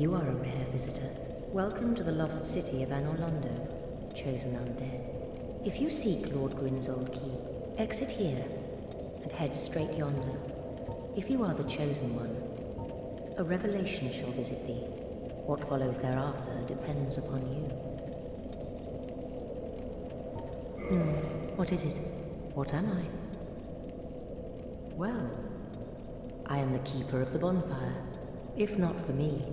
You are a rare visitor. Welcome to the lost city of Anor Londo, chosen undead. If you seek Lord Gwyn's old keep, exit here and head straight yonder. If you are the chosen one, a revelation shall visit thee. What follows thereafter depends upon you. What is it? What am I? Well, I am the keeper of the bonfire. If not for me,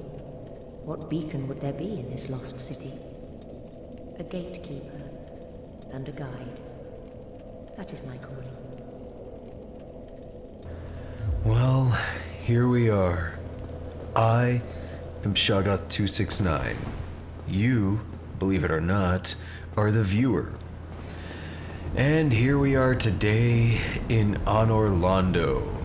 what beacon would there be in this lost city? A gatekeeper and a guide. That is my calling. Well, here we are. I am Shoggoth 269. You, believe it or not, are the viewer. And here we are today in Anor Londo.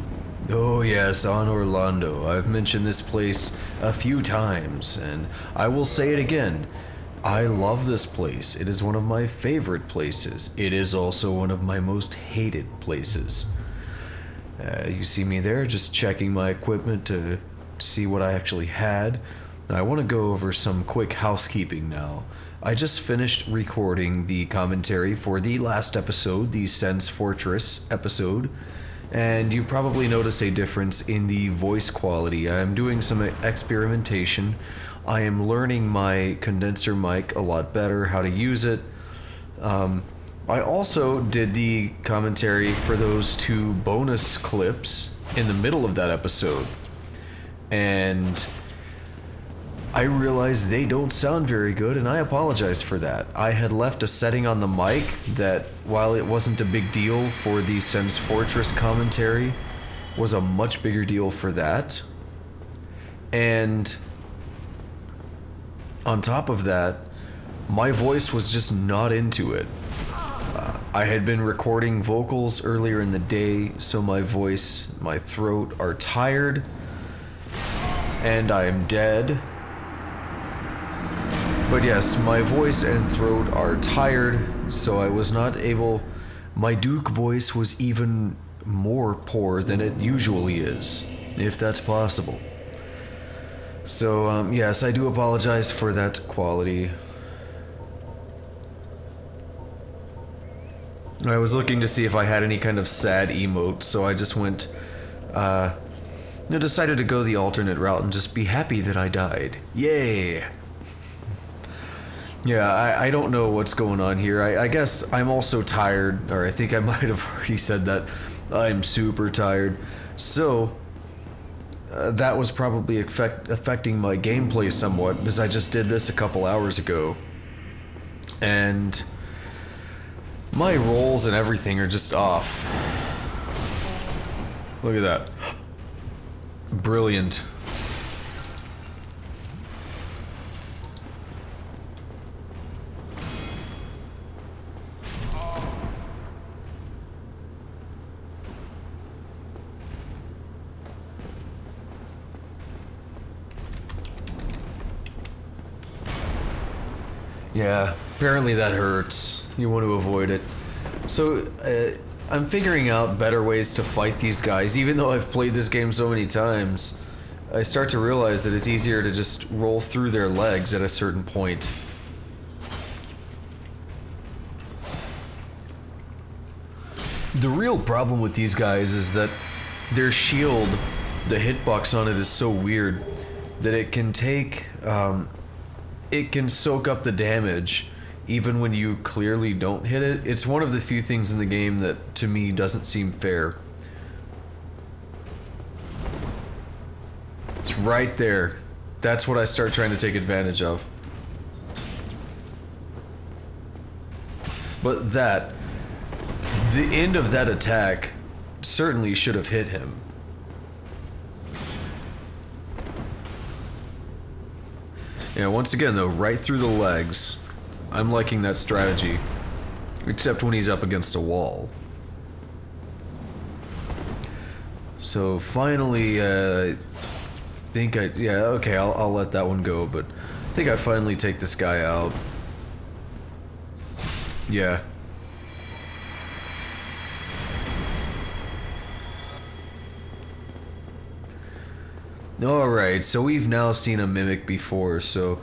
Oh yes, Anor Londo. I've mentioned this place a few times, and I will say it again. I love this place. It is one of my favorite places. It is also one of my most hated places. You see me there, just checking my equipment to see what I actually had. I want to go over some quick housekeeping now. I just finished recording the commentary for the last episode, the Sense Fortress episode, and you probably notice a difference in the voice quality. I'm doing some experimentation. I am learning my condenser mic a lot better, how to use it. I also did the commentary for those 2 bonus clips in the middle of that episode, and I realized they don't sound very good, and I apologize for that. I had left a setting on the mic that, while it wasn't a big deal for the Sense Fortress commentary, was a much bigger deal for that. And on top of that, my voice was just not into it. I had been recording vocals earlier in the day, so my voice, my throat are tired, and I am dead. But yes, my voice and throat are tired, so I was not able... My Duke voice was even more poor than it usually is, if that's possible. So, yes, I do apologize for that quality. I was looking to see if I had any kind of sad emote, so I just went, decided to go the alternate route and just be happy that I died. Yay! Yeah, I don't know what's going on here. I guess I'm also tired, or I think I might have already said that. I'm super tired. So, that was probably affecting my gameplay somewhat, because I just did this a couple hours ago. And my rolls and everything are just off. Look at that. Brilliant. Yeah, apparently that hurts. You want to avoid it. So, I'm figuring out better ways to fight these guys. Even though I've played this game so many times, I start to realize that it's easier to just roll through their legs at a certain point. The real problem with these guys is that their shield, the hitbox on it is so weird that it can take... it can soak up the damage even when you clearly don't hit it. It's one of the few things in the game that, to me, doesn't seem fair. It's right there. That's what I start trying to take advantage of. But the end of that attack certainly should have hit him. Yeah, once again though, right through the legs. I'm liking that strategy. Except when he's up against a wall. So finally, I'll let that one go, but I think I finally take this guy out. Yeah. Alright, so we've now seen a mimic before, so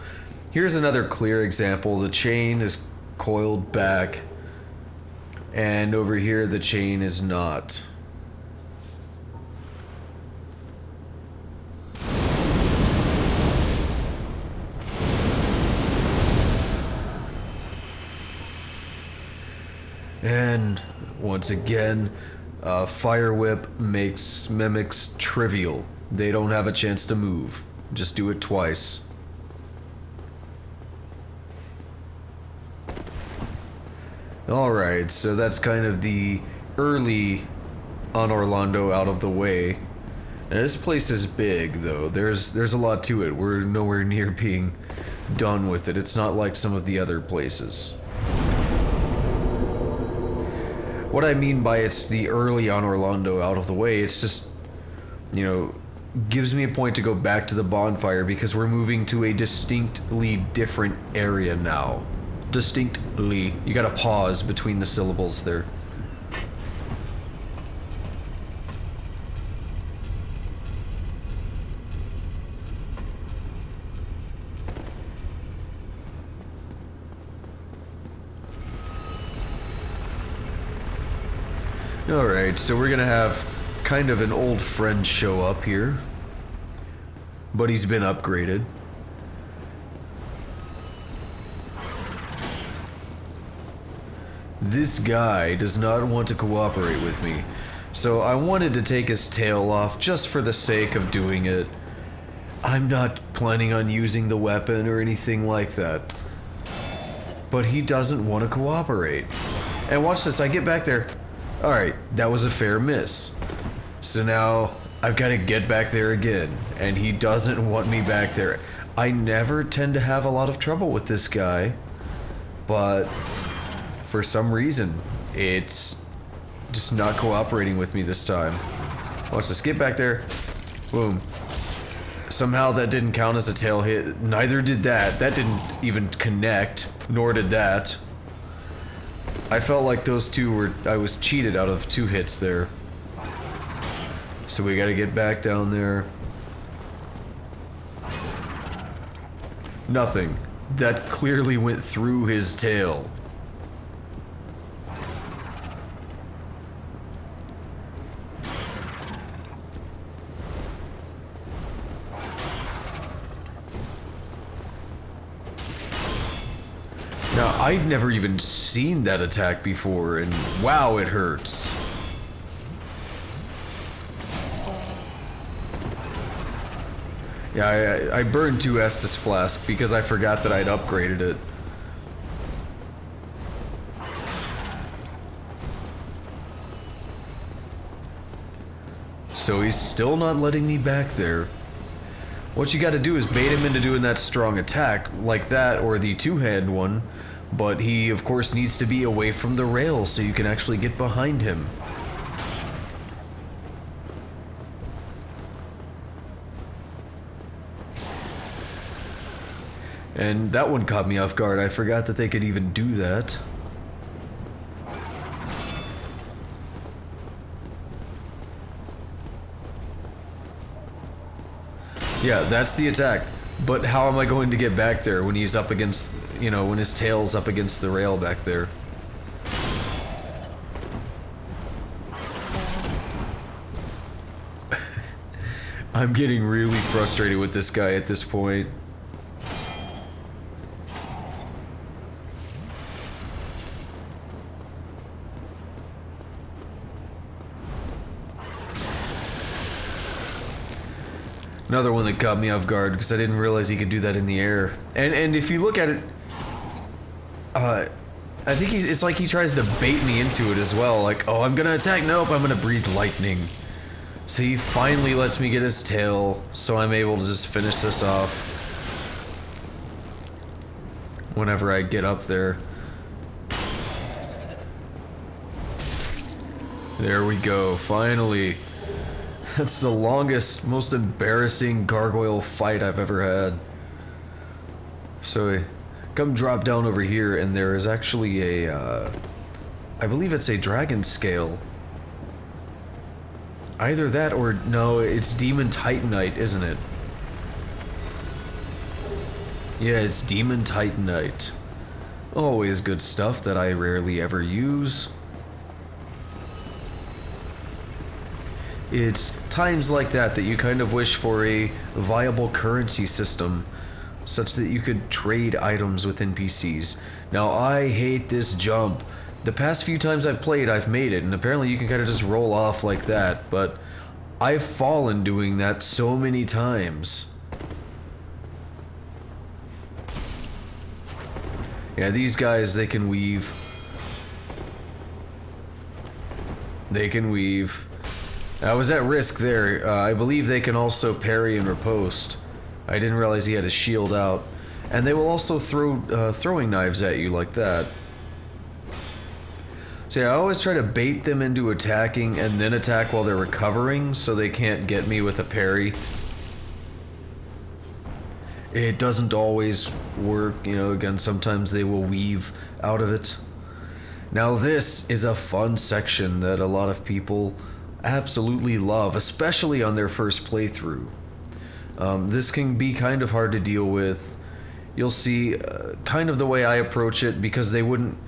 here's another clear example. The chain is coiled back, and over here the chain is not. And once again, Fire Whip makes mimics trivial. They don't have a chance to move. Just do it twice. Alright, so that's kind of the early Anor Londo out of the way. And this place is big, though. There's a lot to it. We're nowhere near being done with it. It's not like some of the other places. What I mean by it's the early Anor Londo out of the way, it's just, you know, gives me a point to go back to the bonfire because we're moving to a distinctly different area now. Distinctly. You gotta pause between the syllables there. Alright, so we're gonna have kind of an old friend show up here. But he's been upgraded. This guy does not want to cooperate with me. So I wanted to take his tail off just for the sake of doing it. I'm not planning on using the weapon or anything like that. But he doesn't want to cooperate. And watch this, I get back there. Alright, that was a fair miss. So now, I've got to get back there again, and he doesn't want me back there. I never tend to have a lot of trouble with this guy, but for some reason, it's just not cooperating with me this time. Watch this, get back there. Boom. Somehow that didn't count as a tail hit. Neither did that. That didn't even connect, nor did that. I felt like those two were... I was cheated out of 2 hits there. So we gotta get back down there. Nothing. That clearly went through his tail. Now, I'd never even seen that attack before, and wow, it hurts. Yeah, I burned 2 Estus Flask because I forgot that I'd upgraded it. So he's still not letting me back there. What you gotta do is bait him into doing that strong attack, like that, or the 2-hand one, but he, of course, needs to be away from the rail so you can actually get behind him. And that one caught me off guard. I forgot that they could even do that. Yeah, that's the attack. But how am I going to get back there when he's up against, you know, when his tail's up against the rail back there? I'm getting really frustrated with this guy at this point. Another one that caught me off guard because I didn't realize he could do that in the air. And if you look at it, I think it's like he tries to bait me into it as well. Like, oh, I'm gonna attack. Nope, I'm gonna breathe lightning. So he finally lets me get his tail, so I'm able to just finish this off whenever I get up there. There we go, finally. That's the longest, most embarrassing gargoyle fight I've ever had. So, come drop down over here, and there is actually a, I believe it's a dragon scale Either that or no, it's Demon Titanite, isn't it? Yeah, it's Demon Titanite. Always good stuff that I rarely ever use. It's times like that that you kind of wish for a viable currency system such that you could trade items with NPCs. Now, I hate this jump. The past few times I've played, I've made it, and apparently you can kind of just roll off like that, but I've fallen doing that so many times. Yeah, these guys, they can weave. They can weave. I was at risk there. I believe they can also parry and riposte. I didn't realize he had his shield out. And they will also throw throwing knives at you like that. So yeah, I always try to bait them into attacking and then attack while they're recovering so they can't get me with a parry. It doesn't always work, you know, again, sometimes they will weave out of it. Now this is a fun section that a lot of people absolutely love, especially on their first playthrough. This can be kind of hard to deal with. You'll see kind of the way I approach it, because they wouldn't...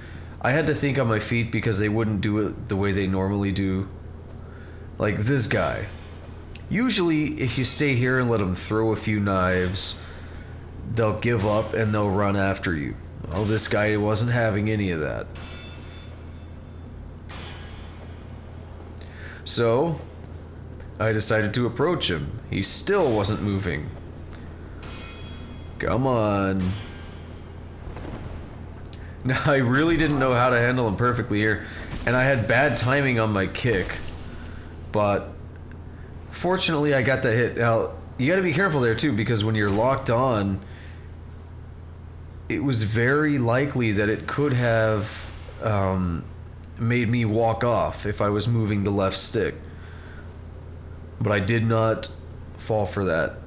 I had to think on my feet because they wouldn't do it the way they normally do. Like this guy. Usually, if you stay here and let them throw a few knives, they'll give up and they'll run after you. Well, this guy wasn't having any of that. So, I decided to approach him. He still wasn't moving. Come on. Now, I really didn't know how to handle him perfectly here, and I had bad timing on my kick. But, fortunately, I got the hit. Now, you gotta be careful there, too, because when you're locked on, it was very likely that it could have made me walk off if I was moving the left stick. But I did not fall for that.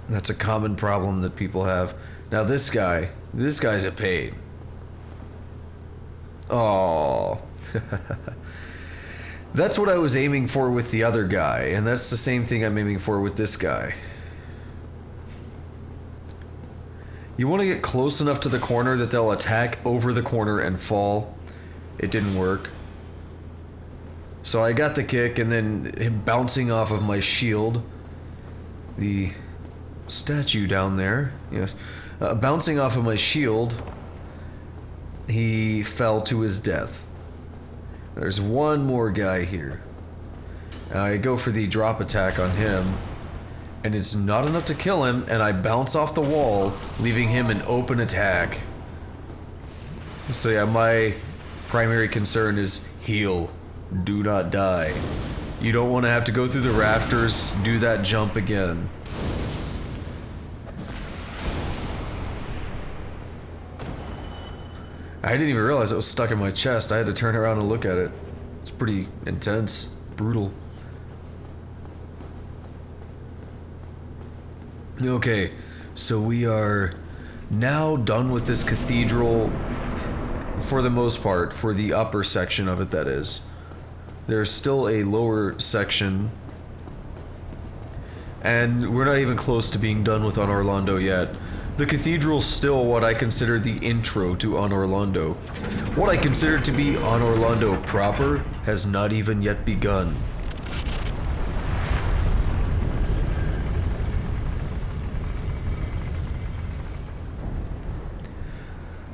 That's a common problem that people have. Now this guy's a pain. Oh. That's what I was aiming for with the other guy, and that's the same thing I'm aiming for with this guy. You want to get close enough to the corner that they'll attack over the corner and fall. It didn't work. So I got the kick, and then him bouncing off of my shield. The statue down there, yes. Bouncing off of my shield, he fell to his death. There's one more guy here. I go for the drop attack on him, and it's not enough to kill him, and I bounce off the wall, leaving him an open attack. So yeah, my primary concern is heal. Do not die. You don't want to have to go through the rafters, do that jump again. I didn't even realize it was stuck in my chest. I had to turn around and look at it. It's pretty intense, brutal. Okay, so we are now done with this cathedral for the most part, for the upper section of it, that is. There's still a lower section, and we're not even close to being done with Anor Londo yet. The cathedral's still what I consider the intro to Anor Londo. What I consider to be Anor Londo proper has not even yet begun.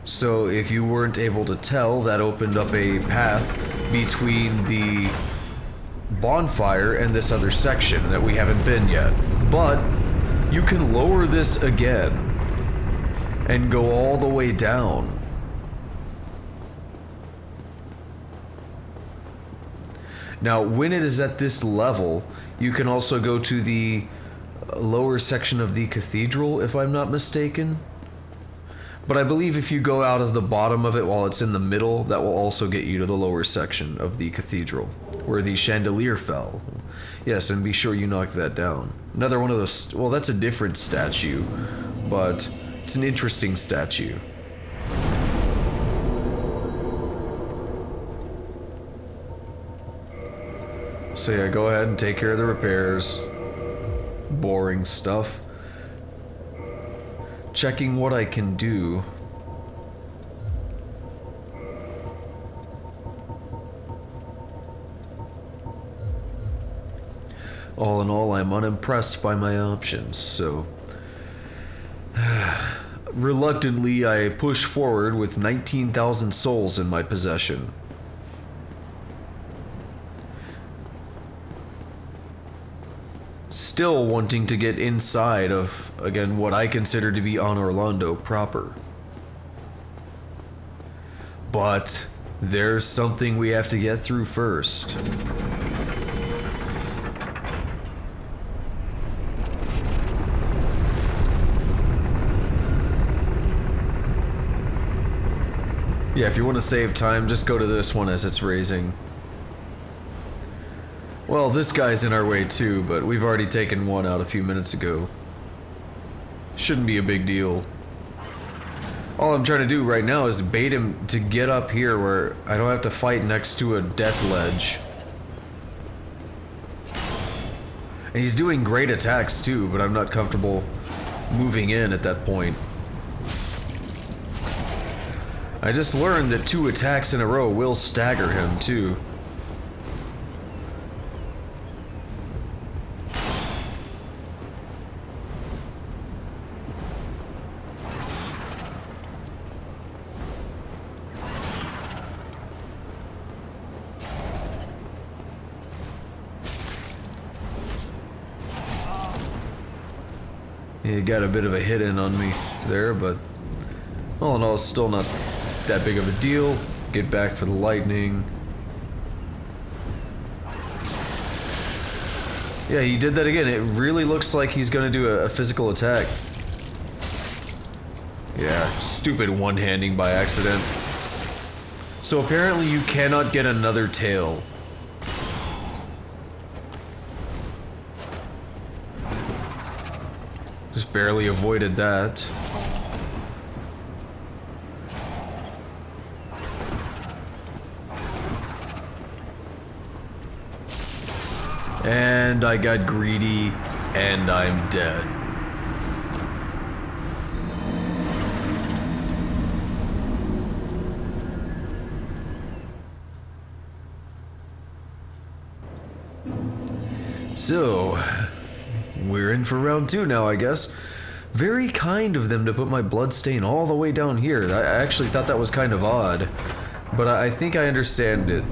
So if you weren't able to tell, that opened up a path between the bonfire and this other section that we haven't been yet. But you can lower this again and go all the way down. Now, when it is at this level, you can also go to the lower section of the cathedral, if I'm not mistaken. But I believe if you go out of the bottom of it while it's in the middle, that will also get you to the lower section of the cathedral, where the chandelier fell. Yes, and be sure you knock that down. Another one of those, well, that's a different statue, but it's an interesting statue. So yeah, go ahead and take care of the repairs. Boring stuff. Checking what I can do. All in all, I'm unimpressed by my options, so... Reluctantly, I push forward with 19,000 souls in my possession. Still wanting to get inside of, again, what I consider to be Anor Londo proper. But there's something we have to get through first. Yeah, if you want to save time, just go to this one as it's raising. Well, this guy's in our way too, but we've already taken one out a few minutes ago. Shouldn't be a big deal. All I'm trying to do right now is bait him to get up here where I don't have to fight next to a death ledge. And he's doing great attacks too, but I'm not comfortable moving in at that point. I just learned that 2 attacks in a row will stagger him too. He got a bit of a hit in on me there, but all in all, it's still not that big of a deal. Get back for the lightning. Yeah, he did that again. It really looks like he's gonna do a physical attack. Yeah, stupid one-handing by accident. So apparently you cannot get another tail. Just barely avoided that. And I got greedy, and I'm dead. So, we're in for round 2 now, I guess. Very kind of them to put my bloodstain all the way down here. I actually thought that was kind of odd, but I think I understand it.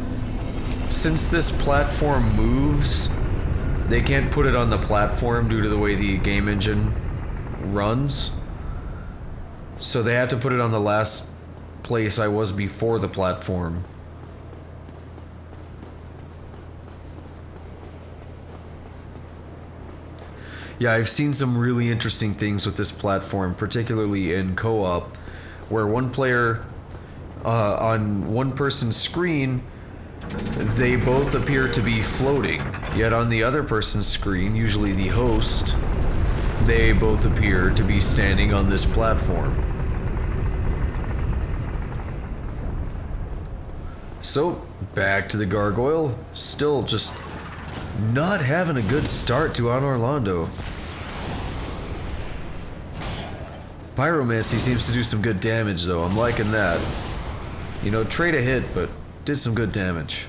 Since this platform moves, they can't put it on the platform due to the way the game engine runs. So they have to put it on the last place I was before the platform. Yeah, I've seen some really interesting things with this platform, particularly in co-op, where one player, on one person's screen, they both appear to be floating, yet on the other person's screen, usually the host, they both appear to be standing on this platform. So, back to the gargoyle, still just not having a good start to Anor Londo. Pyromancy seems to do some good damage though, I'm liking that. You know, trade a hit, but did some good damage.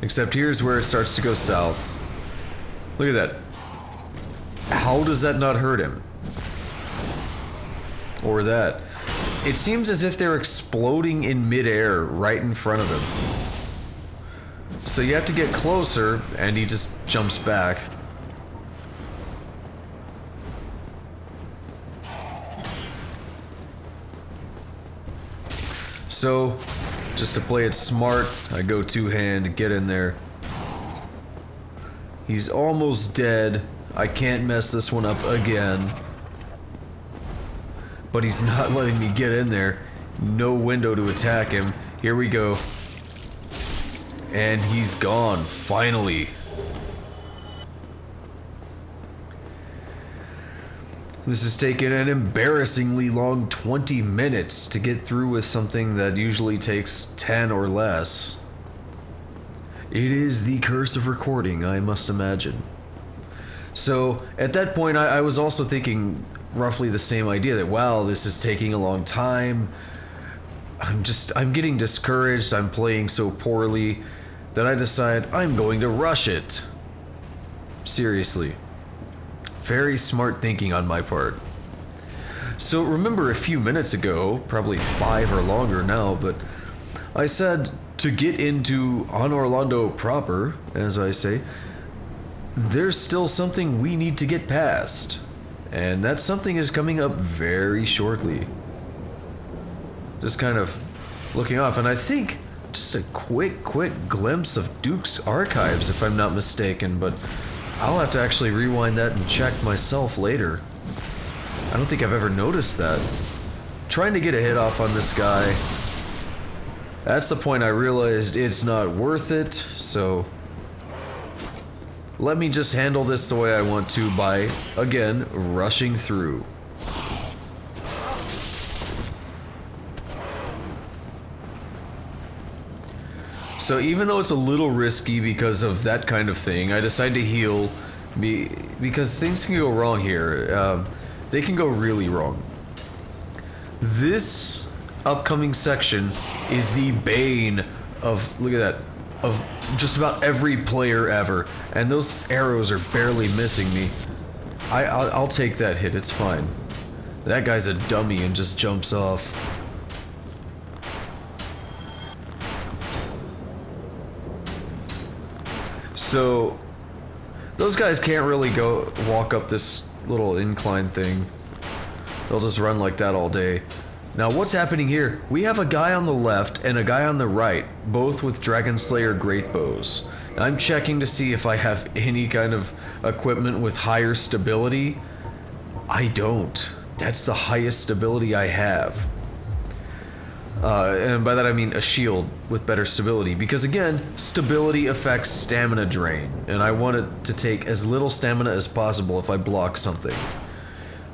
Except here's where it starts to go south. Look at that. How does that not hurt him? Or that. It seems as if they're exploding in midair right in front of him. So you have to get closer, and he just jumps back. So, just to play it smart, I go two-hand to get in there. He's almost dead. I can't mess this one up again. But he's not letting me get in there. No window to attack him. Here we go. And he's gone, finally. This has taken an embarrassingly long 20 minutes to get through with something that usually takes 10 or less. It is the curse of recording, I must imagine. So, at that point, I was also thinking roughly the same idea that, wow, this is taking a long time. I'm getting discouraged, I'm playing so poorly that I decide I'm going to rush it. Seriously. Very smart thinking on my part. So remember a few minutes ago, probably 5 or longer now, but I said to get into Anor Londo proper, as I say, there's still something we need to get past. And that something is coming up very shortly. Just kind of looking off, and I think just a quick glimpse of Duke's archives, if I'm not mistaken, but I'll have to actually rewind that and check myself later. I don't think I've ever noticed that. Trying to get a hit off on this guy. That's the point I realized it's not worth it, so let me just handle this the way I want to by, again, rushing through. So even though it's a little risky because of that kind of thing, I decide to heal because things can go wrong here. They can go really wrong. This upcoming section is the bane of, look at that, of just about every player ever. And those arrows are barely missing me. I'll take that hit, it's fine. That guy's a dummy and just jumps off. So, those guys can't really walk up this little incline thing. They'll just run like that all day. Now what's happening here? We have a guy on the left and a guy on the right, both with Dragon Slayer great bows. I'm checking to see if I have any kind of equipment with higher stability. I don't. That's the highest stability I have. And by that I mean a shield with better stability, because again, stability affects stamina drain, and I want it to take as little stamina as possible if I block something.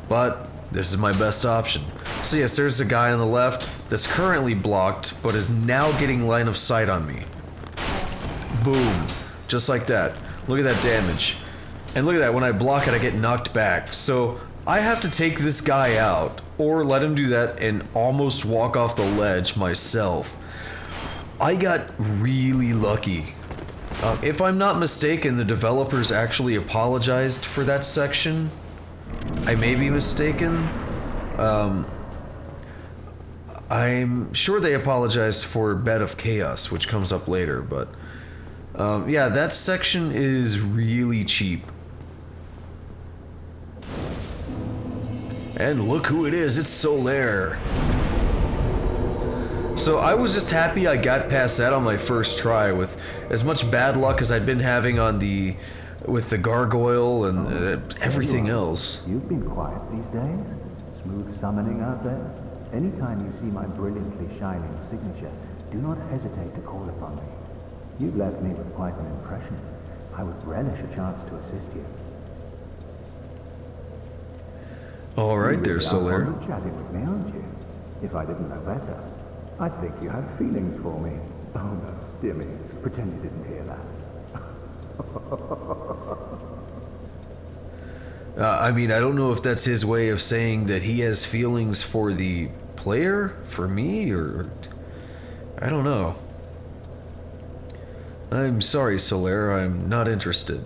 But this is my best option. So yes, there's a guy on the left that's currently blocked, but is now getting line of sight on me. Boom. Just like that. Look at that damage. And look at that, when I block it, I get knocked back. So I have to take this guy out, or let him do that and almost walk off the ledge myself. I got really lucky. If I'm not mistaken, the developers actually apologized for that section. I may be mistaken. I'm sure they apologized for Bed of Chaos, which comes up later, but yeah, that section is really cheap. And look who it is, it's Solaire. So I was just happy I got past that on my first try with as much bad luck as I'd been having on with the gargoyle and everything else. You've been quiet these days. Smooth summoning out there. Anytime you see my brilliantly shining signature, do not hesitate to call upon me. You've left me with quite an impression. I would relish a chance to assist you. All right there, Solaire. You're chatting with me, aren't you? If I didn't know better, I'd think you had feelings for me. Oh no, dear me, pretend you didn't hear that. I mean, I don't know if that's his way of saying that he has feelings for the player, for me, or I don't know. I'm sorry, Solaire, I'm not interested.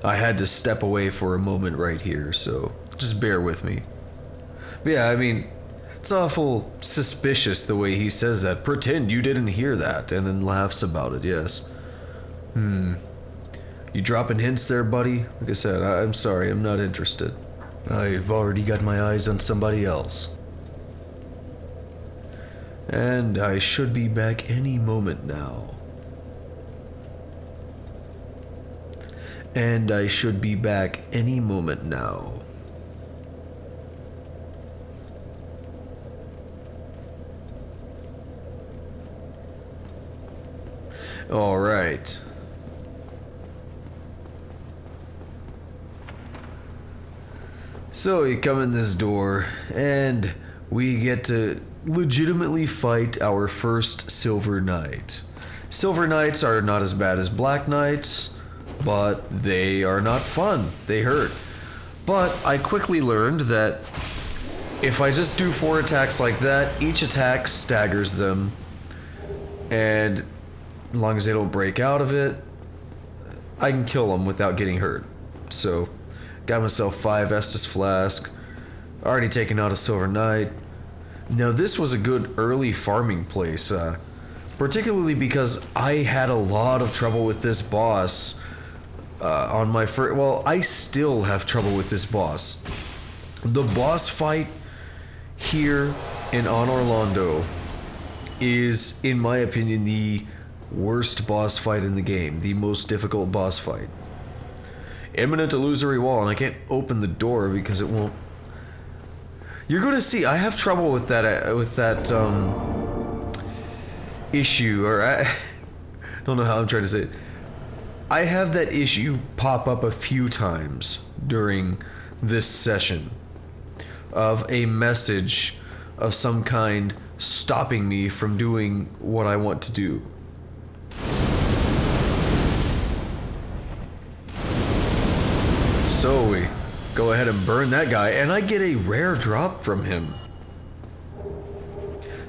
I had to step away for a moment right here, so just bear with me. But yeah, I mean, it's awful suspicious the way he says that. Pretend you didn't hear that, and then laughs about it, yes. You dropping hints there, buddy? Like I said, I'm sorry, I'm not interested. I've already got my eyes on somebody else. And I should be back any moment now. And I should be back any moment now. All right. So you come in this door, and we get to legitimately fight our first Silver Knight. Silver Knights are not as bad as Black Knights, but they are not fun. They hurt. But I quickly learned that if I just do 4 attacks like that, each attack staggers them, and as long as they don't break out of it, I can kill them without getting hurt. So, got myself 5 Estus Flask, already taken out a Silver Knight. Now this was a good early farming place, particularly because I had a lot of trouble with this boss on my first... Well, I still have trouble with this boss. The boss fight here in Anor Londo is, in my opinion, the worst boss fight in the game. The most difficult boss fight. Imminent illusory wall, and I can't open the door because it won't... You're gonna see, I have trouble with that issue, or I don't know how I'm trying to say it. I have that issue pop up a few times during this session of a message of some kind stopping me from doing what I want to do. So we go ahead and burn that guy, and I get a rare drop from him.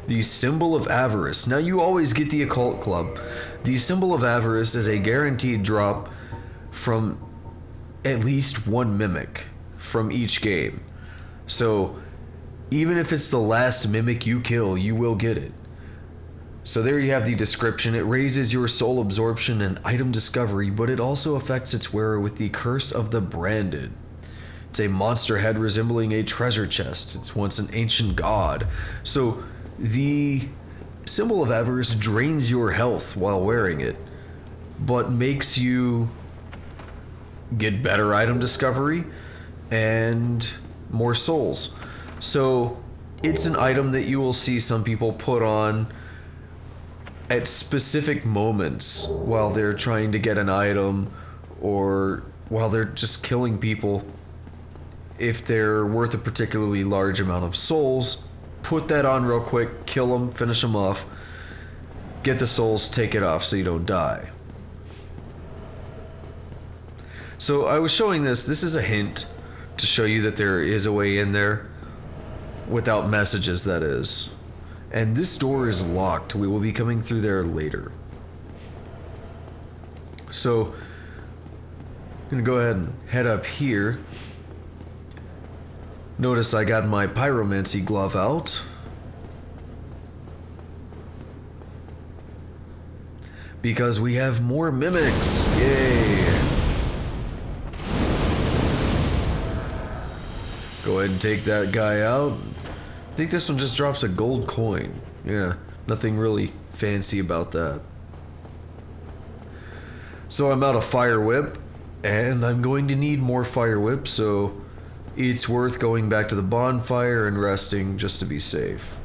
The Symbol of Avarice. Now you always get the Occult Club. The Symbol of Avarice is a guaranteed drop from at least 1 mimic from each game. So even if it's the last mimic you kill, you will get it. So there you have the description. It raises your soul absorption and item discovery, but it also affects its wearer with the Curse of the Branded. It's a monster head resembling a treasure chest. It's once an ancient god. So the Symbol of Avarice drains your health while wearing it, but makes you get better item discovery and more souls. So it's an item that you will see some people put on at specific moments while they're trying to get an item or while they're just killing people. If they're worth a particularly large amount of souls, put that on real quick, kill them, finish them off, get the souls, take it off so you don't die. So I was showing this. This is a hint to show you that there is a way in there without messages, that is. And this door is locked. We will be coming through there later. So I'm gonna go ahead and head up here. Notice I got my pyromancy glove out. Because we have more mimics. Yay! Go ahead and take that guy out. I think this one just drops a gold coin. Yeah, nothing really fancy about that. So I'm out of fire whip, and I'm going to need more fire whip, so it's worth going back to the bonfire and resting just to be safe.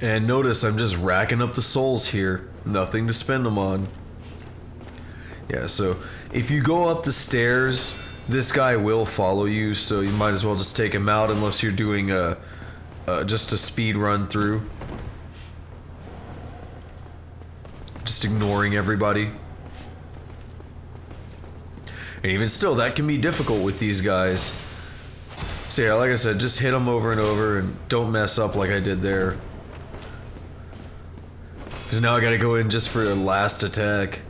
And notice I'm just racking up the souls here. Nothing to spend them on. Yeah, so if you go up the stairs, this guy will follow you, so you might as well just take him out unless you're doing just a speed run through. Just ignoring everybody. And even still, that can be difficult with these guys. So yeah, like I said, just hit them over and over and don't mess up like I did there. Because now I gotta go in just for the last attack.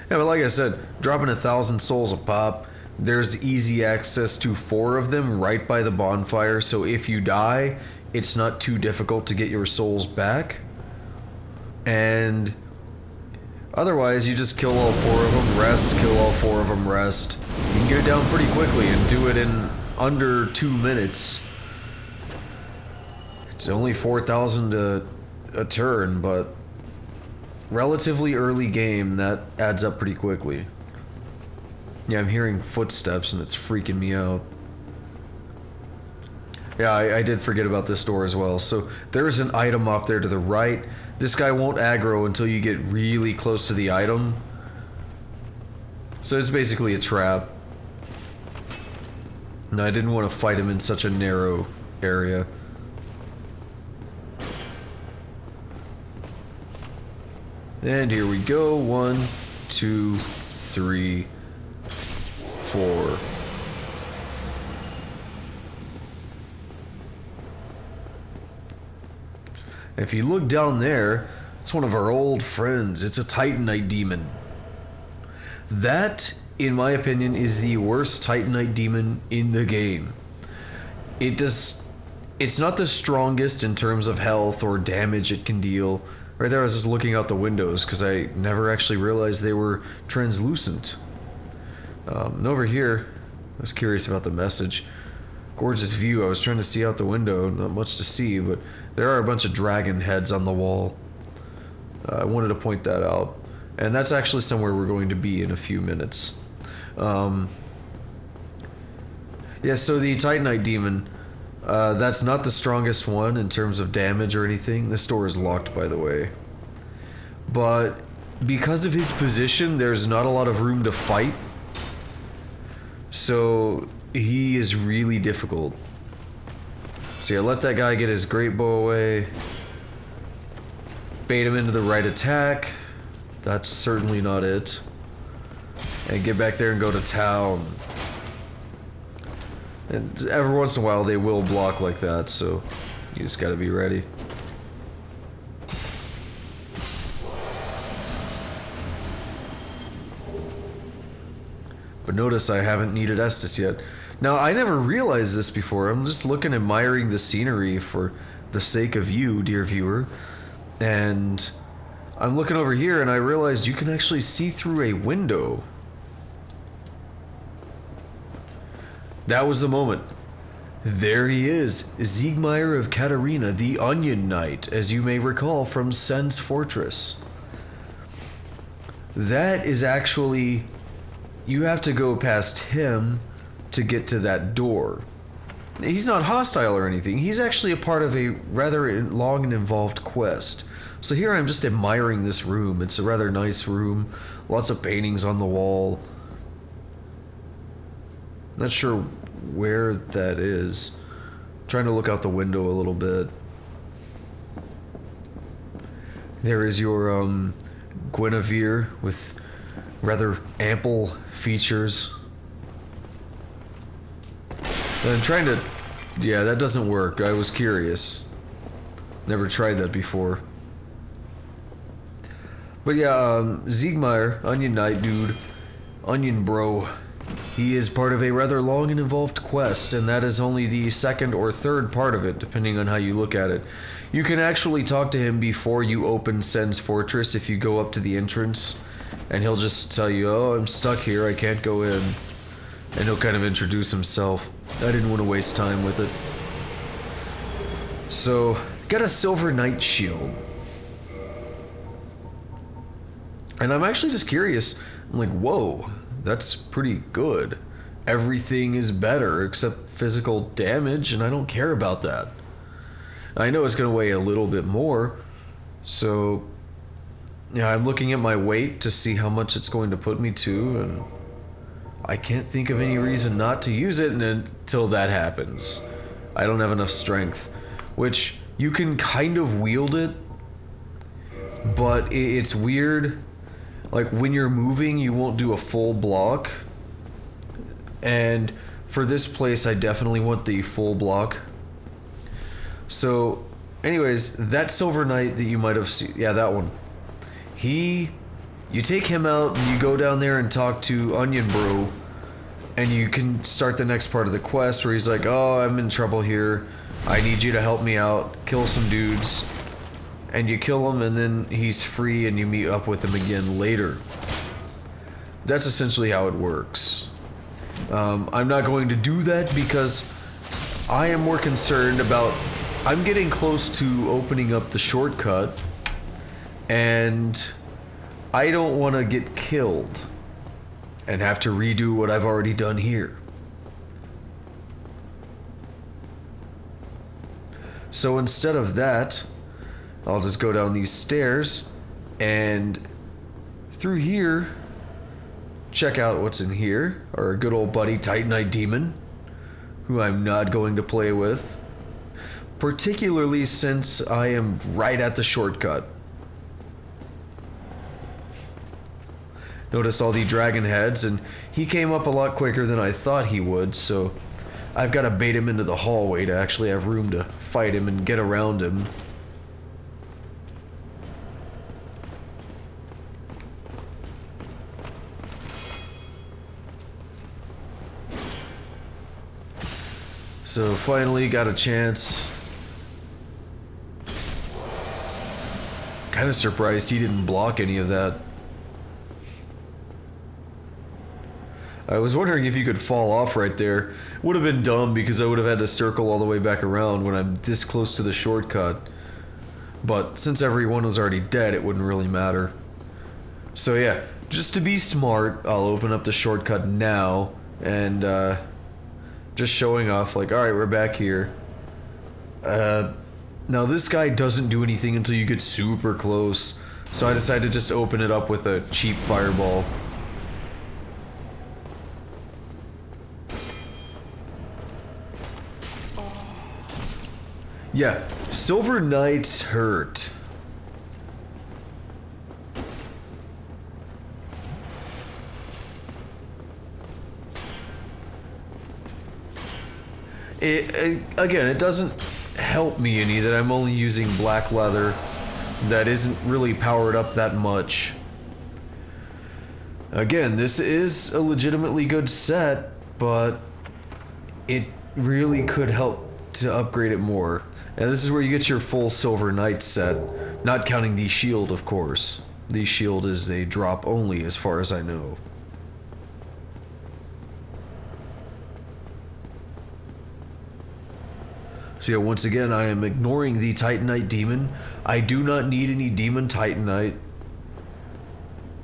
Yeah, but like I said, dropping 1,000 souls a pop, there's easy access to 4 of them right by the bonfire, so if you die, it's not too difficult to get your souls back. And otherwise, you just kill all 4 of them, rest, kill all 4 of them, rest. You can get it down pretty quickly and do it in under 2 minutes. It's only 4,000 a turn, but relatively early game, that adds up pretty quickly. Yeah, I'm hearing footsteps and it's freaking me out. Yeah, I did forget about this door as well. So there's an item off there to the right. This guy won't aggro until you get really close to the item. So it's basically a trap. And I didn't want to fight him in such a narrow area. And here we go. 1, 2, 3, 4. If you look down there, it's one of our old friends. It's a Titanite demon. That, in my opinion, is the worst Titanite demon in the game. It's not the strongest in terms of health or damage it can deal. Right there I was just looking out the windows because I never actually realized they were translucent. And over here, I was curious about the message. Gorgeous view. I was trying to see out the window, not much to see, but there are a bunch of dragon heads on the wall. I wanted to point that out. And that's actually somewhere we're going to be in a few minutes. Yeah, so the Titanite demon, that's not the strongest one in terms of damage or anything. This door is locked, by the way. But because of his position, there's not a lot of room to fight. So he is really difficult. So yeah, let that guy get his great bow away. Bait him into the right attack. That's certainly not it. And get back there and go to town. And every once in a while they will block like that, so you just gotta be ready. But notice I haven't needed Estus yet. Now, I never realized this before. I'm just looking, admiring the scenery for the sake of you, dear viewer. And I'm looking over here and I realized you can actually see through a window. That was the moment. There he is, Siegmeyer of Katarina, the Onion Knight, as you may recall from Sen's Fortress. That is actually... You have to go past him to get to that door. He's not hostile or anything. He's actually a part of a rather long and involved quest. So here I'm just admiring this room. It's a rather nice room. Lots of paintings on the wall. Not sure where that is. Trying to look out the window a little bit. There is your Guinevere with rather ample features. I'm trying to... Yeah, that doesn't work. I was curious. Never tried that before. But yeah, Siegmeyer, Onion Knight dude, Onion Bro. He is part of a rather long and involved quest, and that is only the second or third part of it, depending on how you look at it. You can actually talk to him before you open Sen's Fortress if you go up to the entrance, and he'll just tell you, oh, I'm stuck here, I can't go in. And he'll kind of introduce himself. I didn't want to waste time with it. So, got a Silver Knight shield. And I'm actually just curious. I'm like, whoa, that's pretty good. Everything is better except physical damage, and I don't care about that. I know it's going to weigh a little bit more, so yeah, I'm looking at my weight to see how much it's going to put me to, and I can't think of any reason not to use it until that happens. I don't have enough strength, which you can kind of wield it, but it's weird. Like when you're moving, you won't do a full block. And for this place, I definitely want the full block. So, anyways, that Silver Knight that you might have seen, yeah, that one. You take him out and you go down there and talk to Onion Bro, and you can start the next part of the quest where he's like, oh, I'm in trouble here. I need you to help me out, kill some dudes. And you kill him, and then he's free, and you meet up with him again later. That's essentially how it works. I'm not going to do that because I am more concerned about... I'm getting close to opening up the shortcut, and I don't want to get killed. and have to redo what I've already done here. So instead of that, I'll just go down these stairs and through here, check out what's in here. Our good old buddy Titanite Demon, who I'm not going to play with, particularly since I am right at the shortcut. Notice all the dragon heads, and he came up a lot quicker than I thought he would, so I've got to bait him into the hallway to actually have room to fight him and get around him. So finally got a chance. Kind of surprised he didn't block any of that. I was wondering if you could fall off right there. Would have been dumb because I would have had to circle all the way back around when I'm this close to the shortcut. But since everyone was already dead, it wouldn't really matter. So yeah, just to be smart, I'll open up the shortcut now and just showing off like, alright, we're back here. Now this guy doesn't do anything until you get super close, so I decided to just open it up with a cheap fireball. Yeah, Silver Knights hurt. Again, it doesn't help me any that I'm only using black leather that isn't really powered up that much. Again, this is a legitimately good set, but it really could help to upgrade it more. And this is where you get your full Silver Knight set, not counting the shield, of course. The shield is a drop only as far as I know. So yeah, once again, I am ignoring the Titanite Demon. I do not need any Demon Titanite.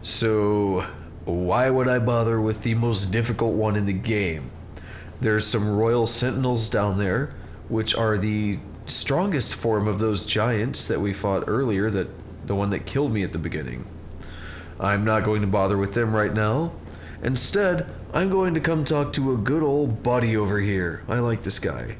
So why would I bother with the most difficult one in the game? There's some Royal Sentinels down there, which are the strongest form of those giants that we fought earlier, the one that killed me at the beginning. I'm not going to bother with them right now. Instead, I'm going to come talk to a good old buddy over here. I like this guy.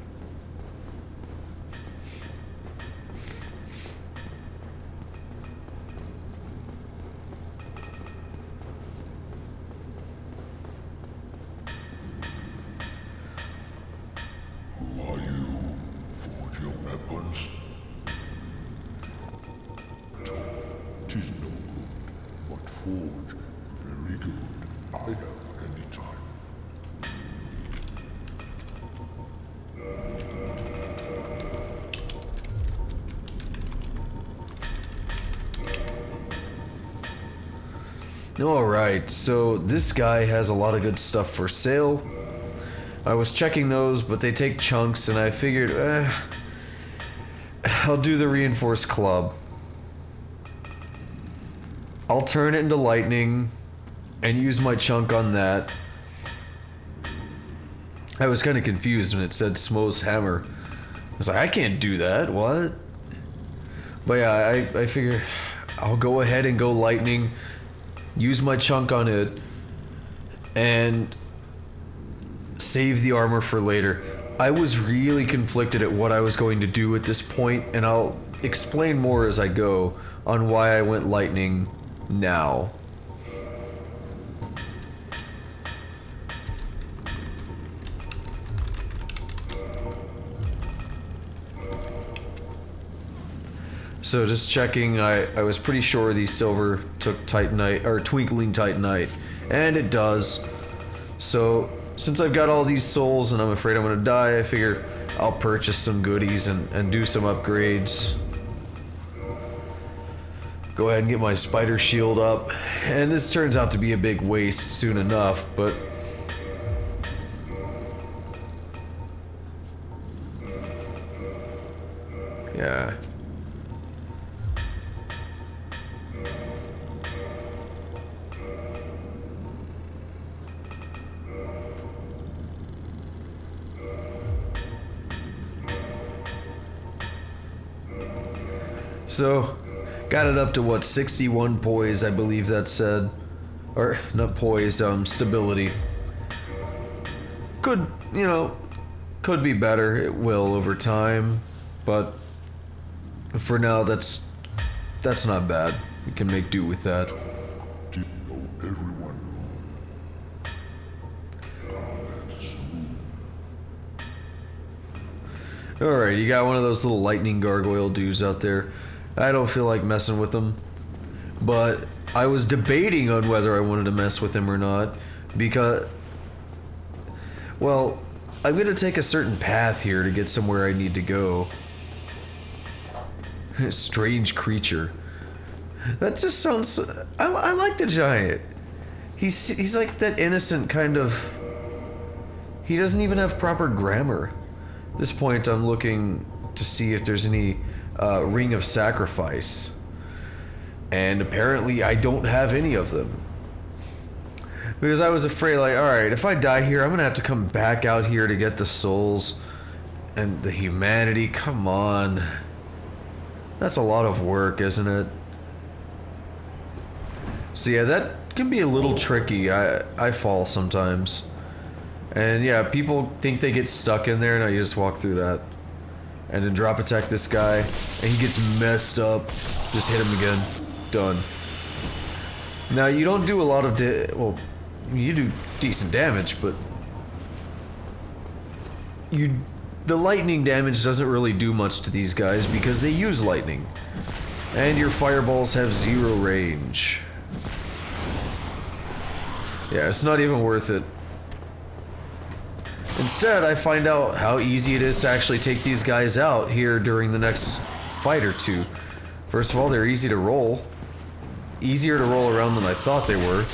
Tis no good, but forge very good. I have any time. Alright, so this guy has a lot of good stuff for sale. I was checking those, but they take chunks, and I figured, I'll do the reinforced club. I'll turn it into lightning and use my chunk on that. I was kind of confused when it said Smo's hammer. I was like, I can't do that, what? But yeah, I figure I'll go ahead and go lightning, use my chunk on it, and save the armor for later. I was really conflicted at what I was going to do at this point, and I'll explain more as I go on why I went lightning now. So just checking, I was pretty sure the silver took Titanite, or Twinkling Titanite, and it does. So since I've got all these souls and I'm afraid I'm gonna die, I figure I'll purchase some goodies and do some upgrades. Go ahead and get my spider shield up, and this turns out to be a big waste soon enough, but yeah. So, got it up to what, 61 poise, I believe that said. Or, not poise, stability. Could, you know, could be better. It will over time. But, for now, that's not bad. We can make do with that. Didn't know everyone knew. That's smooth. Alright, you got one of those little lightning gargoyle dudes out there. I don't feel like messing with them. But I was debating on whether I wanted to mess with him or not. Because, well, I'm going to take a certain path here to get somewhere I need to go. Strange creature. That just sounds... I like the giant. He's like that innocent kind of... He doesn't even have proper grammar. At this point, I'm looking to see if there's any ring of sacrifice. And apparently, I don't have any of them. Because I was afraid, like, alright, if I die here, I'm gonna have to come back out here to get the souls and the humanity. Come on. That's a lot of work, isn't it? So yeah, that can be a little tricky. I fall sometimes. And yeah, people think they get stuck in there. No, you just walk through that. And then drop attack this guy. And he gets messed up. Just hit him again. Done. Now, you don't do a lot of well, you do decent damage, but... The lightning damage doesn't really do much to these guys because they use lightning. And your fireballs have 0 range. Yeah, it's not even worth it. Instead, I find out how easy it is to actually take these guys out here during the next fight or two. First of all, they're easy to roll. Easier to roll around than I thought they were.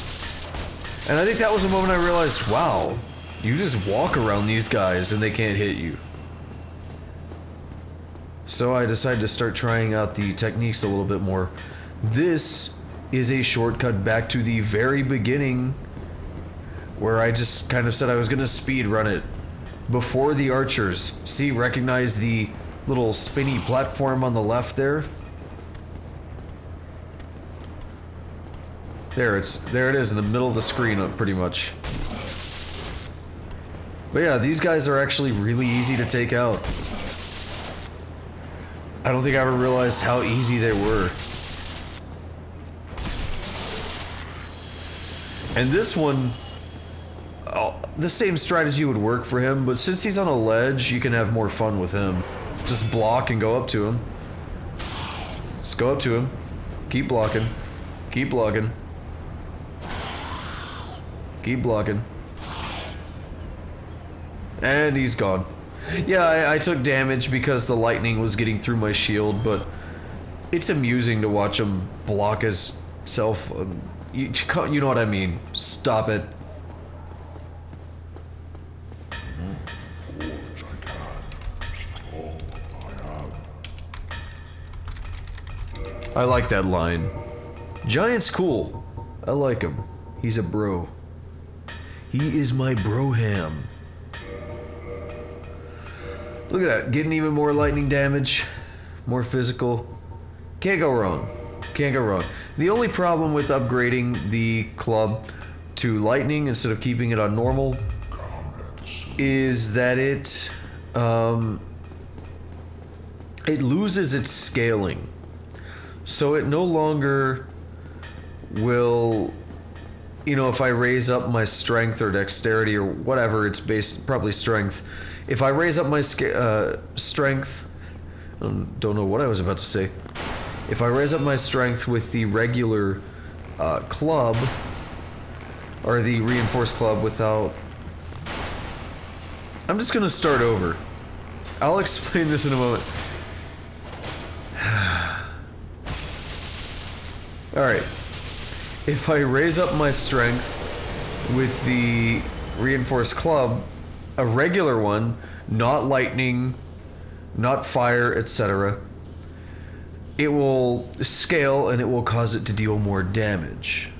And I think that was a moment I realized, wow, you just walk around these guys and they can't hit you. So I decided to start trying out the techniques a little bit more. This is a shortcut back to the very beginning, where I just kind of said I was going to speed run it before the archers. See, recognize the little spinny platform on the left there? There it is in the middle of the screen, pretty much. But yeah, these guys are actually really easy to take out. I don't think I ever realized how easy they were. And this one, the same strategy would work for him, but since he's on a ledge, you can have more fun with him. Just block and go up to him. Just go up to him. Keep blocking. Keep blocking. Keep blocking. And he's gone. Yeah, I took damage because the lightning was getting through my shield, but it's amusing to watch him block himself. You know what I mean. Stop it. I like that line. Giant's cool. I like him. He's a bro. He is my broham. Look at that, getting even more lightning damage, more physical. Can't go wrong. Can't go wrong. The only problem with upgrading the club to lightning instead of keeping it on normal is that it loses its scaling. So it no longer will, you know, if I raise up my strength or dexterity or whatever, it's based, probably strength. If I raise up my strength, don't know what I was about to say. If I raise up my strength with the regular club, or the reinforced club without... I'm just gonna start over. I'll explain this in a moment. Alright. If I raise up my strength with the reinforced club, a regular one, not lightning, not fire, etc., it will scale and it will cause it to deal more damage.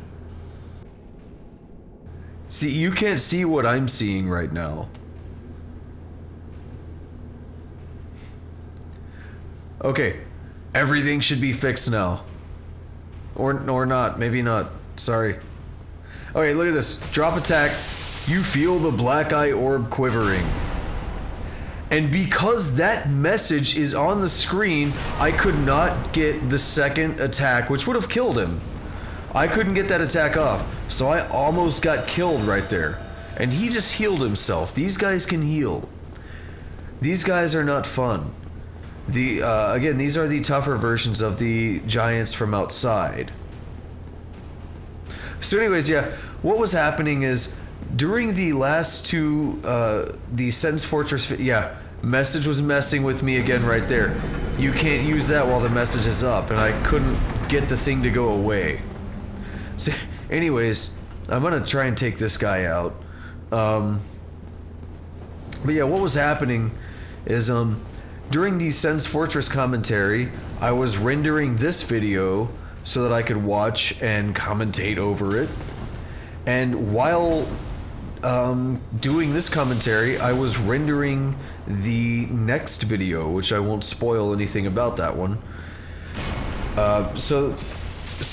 See, you can't see what I'm seeing right now. Okay, Everything should be fixed now. Or not. Maybe not. Sorry. Okay, look at this. Drop attack. You feel the black eye orb quivering. And because that message is on the screen, I could not get the second attack, which would have killed him. I couldn't get that attack off, so I almost got killed right there. And he just healed himself. These guys can heal. These guys are not fun. Again, these are the tougher versions of the giants from outside. So anyways, yeah, what was happening is during the last two, the Sense Fortress, message was messing with me again right there. You can't use that while the message is up, and I couldn't get the thing to go away. So anyways, I'm gonna try and take this guy out. But yeah, what was happening is, during the Sense Fortress commentary, I was rendering this video so that I could watch and commentate over it. And while doing this commentary, I was rendering the next video, which I won't spoil anything about that one. So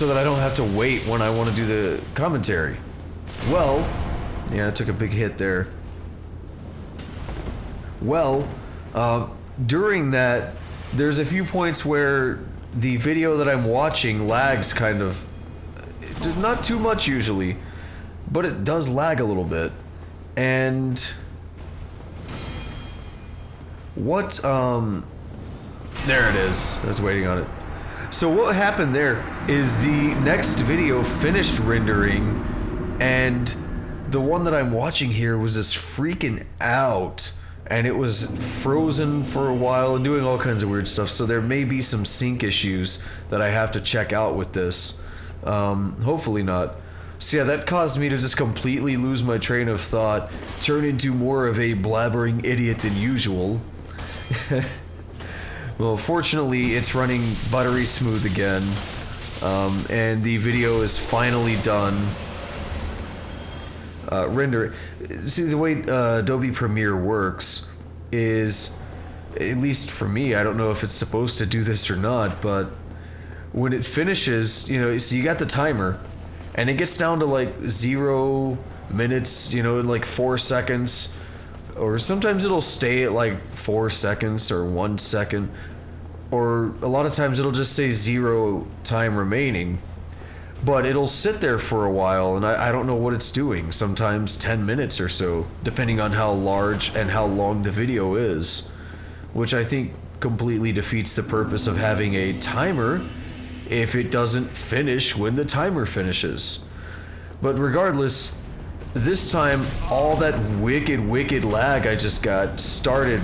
that I don't have to wait when I want to do the commentary. Well, yeah, I took a big hit there. Well, during that, there's a few points where the video that I'm watching lags kind of, not too much usually, but it does lag a little bit. And what, there it is. I was waiting on it. So what happened there is the next video finished rendering, and the one that I'm watching here was just freaking out, and it was frozen for a while and doing all kinds of weird stuff. So there may be some sync issues that I have to check out with this. Hopefully not. So yeah, that caused me to just completely lose my train of thought, turn into more of a blabbering idiot than usual. Well, fortunately, it's running buttery smooth again, and the video is finally done. See, the way Adobe Premiere works is, at least for me, I don't know if it's supposed to do this or not, but when it finishes, you know, so you got the timer, and it gets down to like 0 minutes, you know, in like 4 seconds, or sometimes it'll stay at like 4 seconds or 1 second, or a lot of times it'll just say 0 time remaining, but it'll sit there for a while, and I don't know what it's doing, sometimes 10 minutes or so, depending on how large and how long the video is, which I think completely defeats the purpose of having a timer if it doesn't finish when the timer finishes. But regardless, this time all that wicked lag I just got started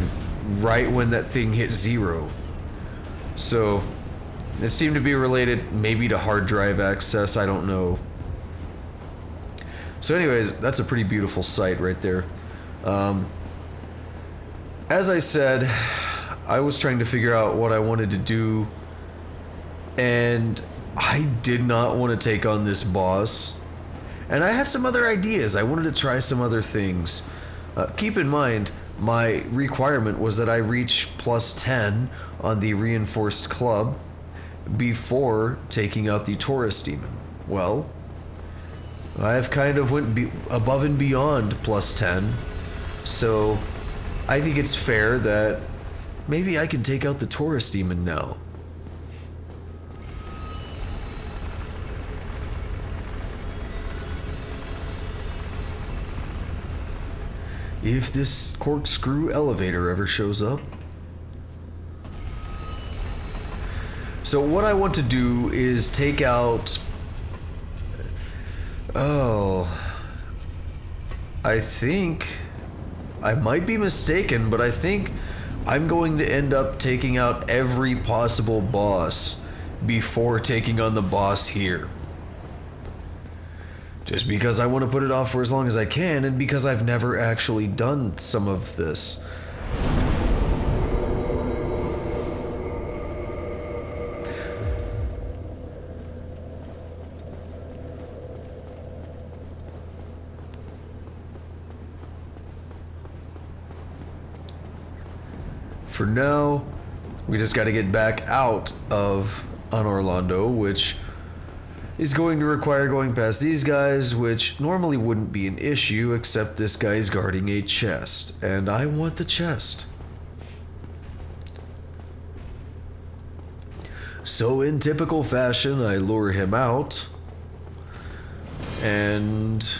right when that thing hit 0. So it seemed to be related maybe to hard drive access, I don't know. So anyways, that's a pretty beautiful sight right there. As I said, I was trying to figure out what I wanted to do, and I did not want to take on this boss. And I had some other ideas. I wanted to try some other things. Keep in mind, my requirement was that I reach +10 on the reinforced club before taking out the Taurus demon. Well, I've kind of went above and beyond +10, so I think it's fair that maybe I can take out the Taurus demon now. If this corkscrew elevator ever shows up. So what I want to do is take out... Oh... I think... I might be mistaken, but I think I'm going to end up taking out every possible boss before taking on the boss here. Just because I want to put it off for as long as I can, and because I've never actually done some of this. For now, We just got to get back out of Anor Londo, which is going to require going past these guys, which normally wouldn't be an issue, except this guy's guarding a chest, and I want the chest. So in typical fashion, I lure him out, and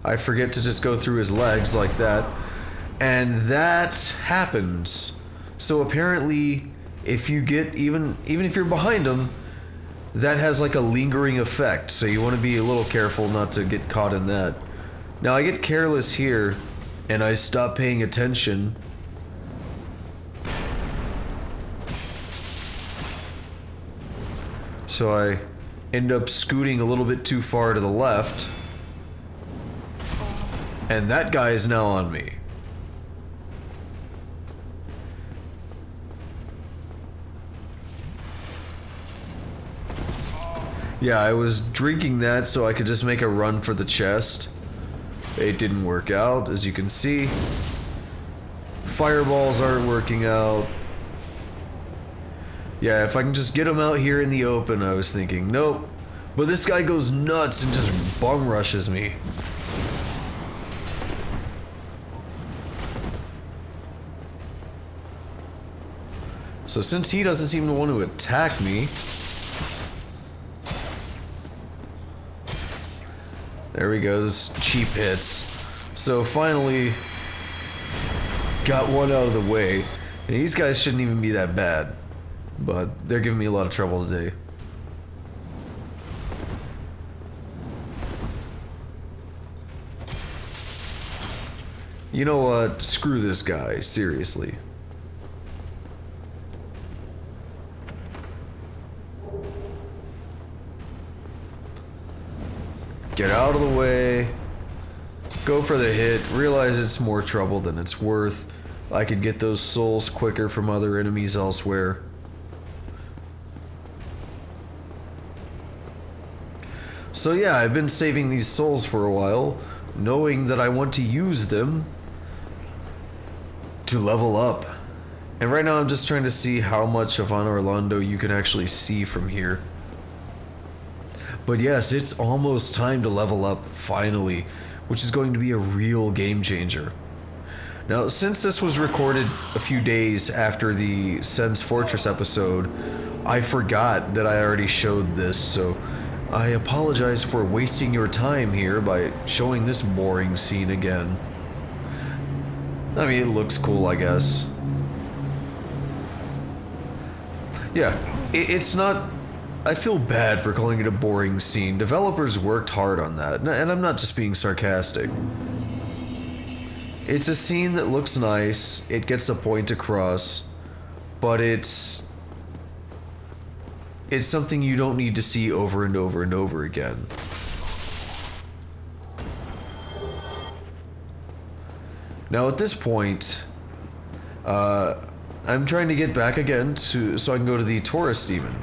I forget to just go through his legs like that, and that happens. So apparently, if you get, even if you're behind him, that has like a lingering effect, so you want to be a little careful not to get caught in that. Now I get careless here, and I stop paying attention. So I end up scooting a little bit too far to the left, and that guy is now on me. Yeah, I was drinking that so I could just make a run for the chest. It didn't work out, as you can see. Fireballs aren't working out. Yeah, if I can just get him out here in the open, I was thinking. Nope. But this guy goes nuts and just bum rushes me. So since he doesn't seem to want to attack me, there we go, those cheap hits. So finally, got one out of the way. And these guys shouldn't even be that bad, but they're giving me a lot of trouble today. You know what? Screw this guy, seriously. Get out of the way, go for the hit, realize it's more trouble than it's worth. I could get those souls quicker from other enemies elsewhere. So yeah, I've been saving these souls for a while, knowing that I want to use them to level up. And right now I'm just trying to see how much of Anor Londo you can actually see from here. But yes, it's almost time to level up, finally, which is going to be a real game changer. Now, since this was recorded a few days after the Sen's Fortress episode, I forgot that I already showed this, so I apologize for wasting your time here by showing this boring scene again. I mean, it looks cool, I guess. Yeah, it's not... I feel bad for calling it a boring scene. Developers worked hard on that, and I'm not just being sarcastic. It's a scene that looks nice, it gets a point across, but it's something you don't need to see over and over and over again. Now at this point, I'm trying to get back again so I can go to the Taurus Demon.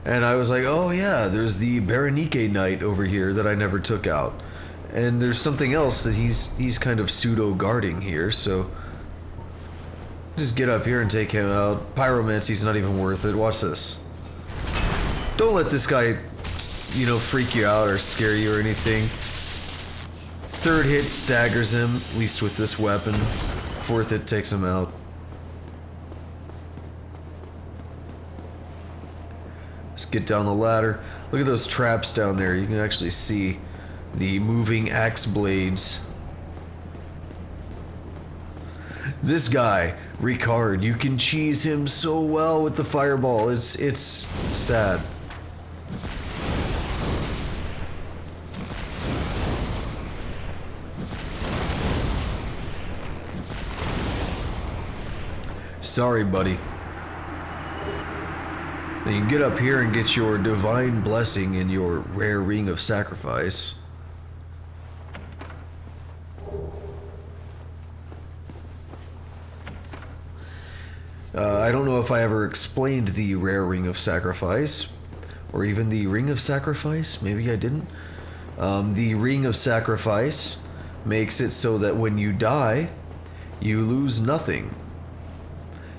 And I was like, oh yeah, there's the Berenike Knight over here that I never took out. And there's something else that he's kind of pseudo-guarding here, so... just get up here and take him out. Pyromancy's not even worth it. Watch this. Don't let this guy, you know, freak you out or scare you or anything. Third hit staggers him, at least with this weapon. Fourth hit takes him out. Just get down the ladder. Look at those traps down there. You can actually see the moving axe blades. This guy, Ricard, you can cheese him so well with the fireball. It's sad. Sorry, buddy. Now you can get up here and get your divine blessing and your rare ring of sacrifice. I don't know if I ever explained the rare ring of sacrifice, or even the ring of sacrifice. Maybe I didn't. The ring of sacrifice makes it so that when you die, you lose nothing.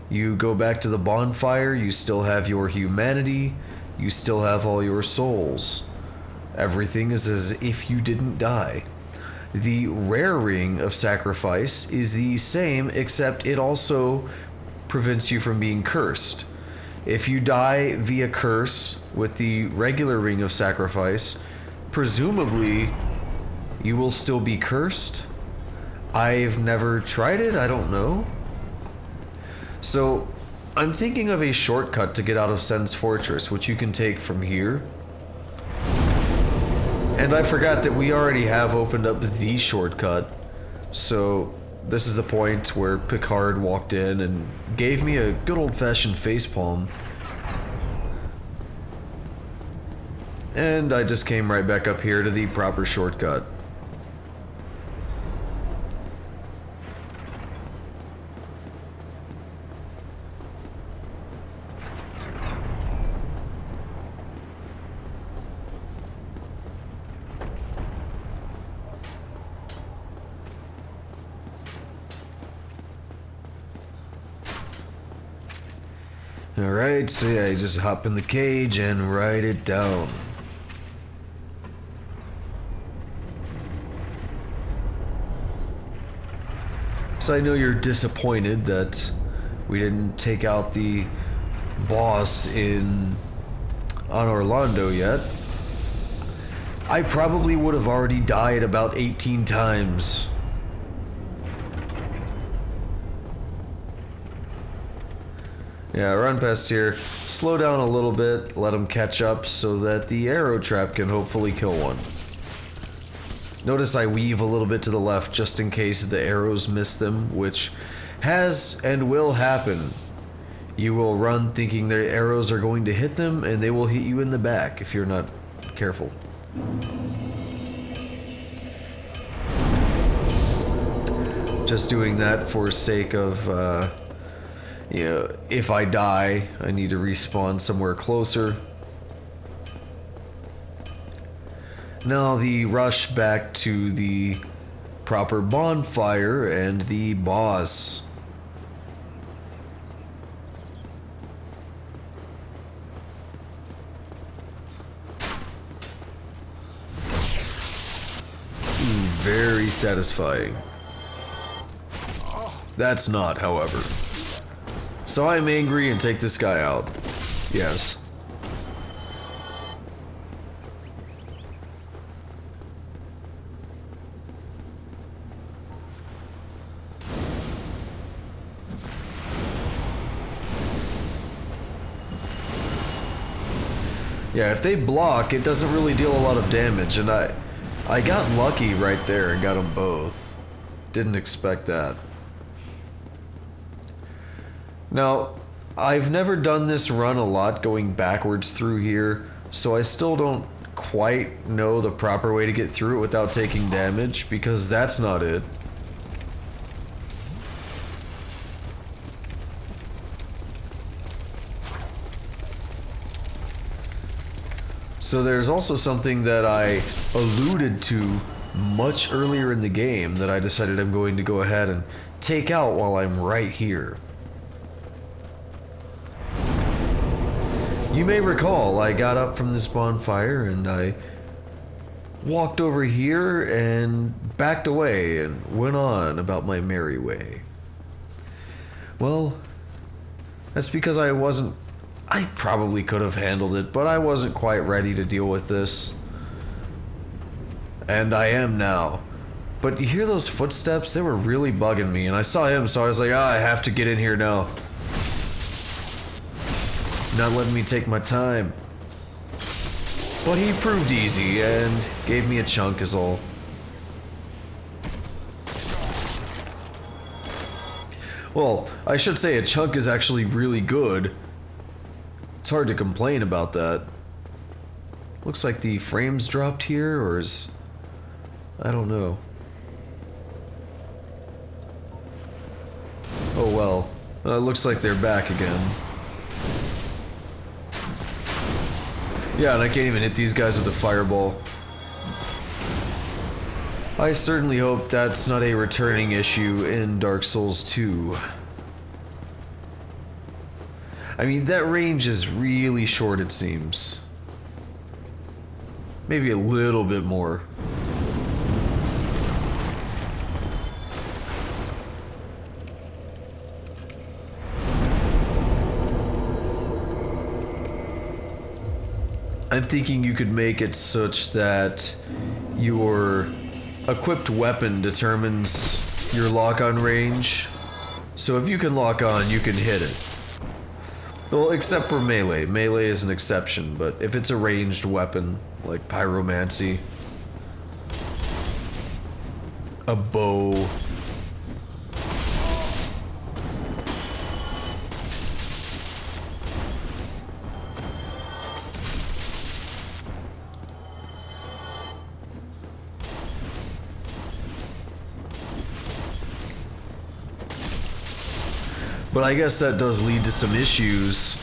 You go back to the bonfire, you still have your humanity, you still have all your souls. Everything is as if you didn't die. The rare ring of sacrifice is the same, except it also prevents you from being cursed. If you die via curse with the regular ring of sacrifice, presumably you will still be cursed. I've never tried it, I don't know. So, I'm thinking of a shortcut to get out of Sen's Fortress, which you can take from here. And I forgot that we already have opened up the shortcut. So, this is the point where Picard walked in and gave me a good old-fashioned facepalm. And I just came right back up here to the proper shortcut. Alright, so yeah, you just hop in the cage and write it down. So I know you're disappointed that we didn't take out the boss in Anor Londo yet. I probably would have already died about 18 times. Yeah, run past here, slow down a little bit, let them catch up so that the arrow trap can hopefully kill one. Notice I weave a little bit to the left just in case the arrows miss them, which has and will happen. You will run thinking their arrows are going to hit them, and they will hit you in the back if you're not careful. Just doing that for sake of, you know, if I die, I need to respawn somewhere closer. Now the rush back to the proper bonfire and the boss. Very satisfying. That's not, however. So I'm angry and take this guy out. Yes. Yeah, if they block, it doesn't really deal a lot of damage, and I got lucky right there and got them both. Didn't expect that. Now, I've never done this run a lot going backwards through here, so I still don't quite know the proper way to get through it without taking damage, because that's not it. So there's also something that I alluded to much earlier in the game that I decided I'm going to go ahead and take out while I'm right here. You may recall I got up from this bonfire and I walked over here and backed away and went on about my merry way. Well, that's because I probably could have handled it, but I wasn't quite ready to deal with this. And I am now. But you hear those footsteps? They were really bugging me, and I saw him, so I was like, I have to get in here now. Not letting me take my time. But he proved easy and gave me a chunk is all. Well, I should say a chunk is actually really good. It's hard to complain about that. Looks like the frames dropped here, or is... I don't know. Oh well. It looks like they're back again. Yeah, and I can't even hit these guys with a fireball. I certainly hope that's not a returning issue in Dark Souls 2. I mean, that range is really short, it seems. Maybe a little bit more. I'm thinking you could make it such that your equipped weapon determines your lock-on range. So if you can lock on, you can hit it. Well, except for melee. Melee is an exception, but if it's a ranged weapon, like pyromancy, a bow, but I guess that does lead to some issues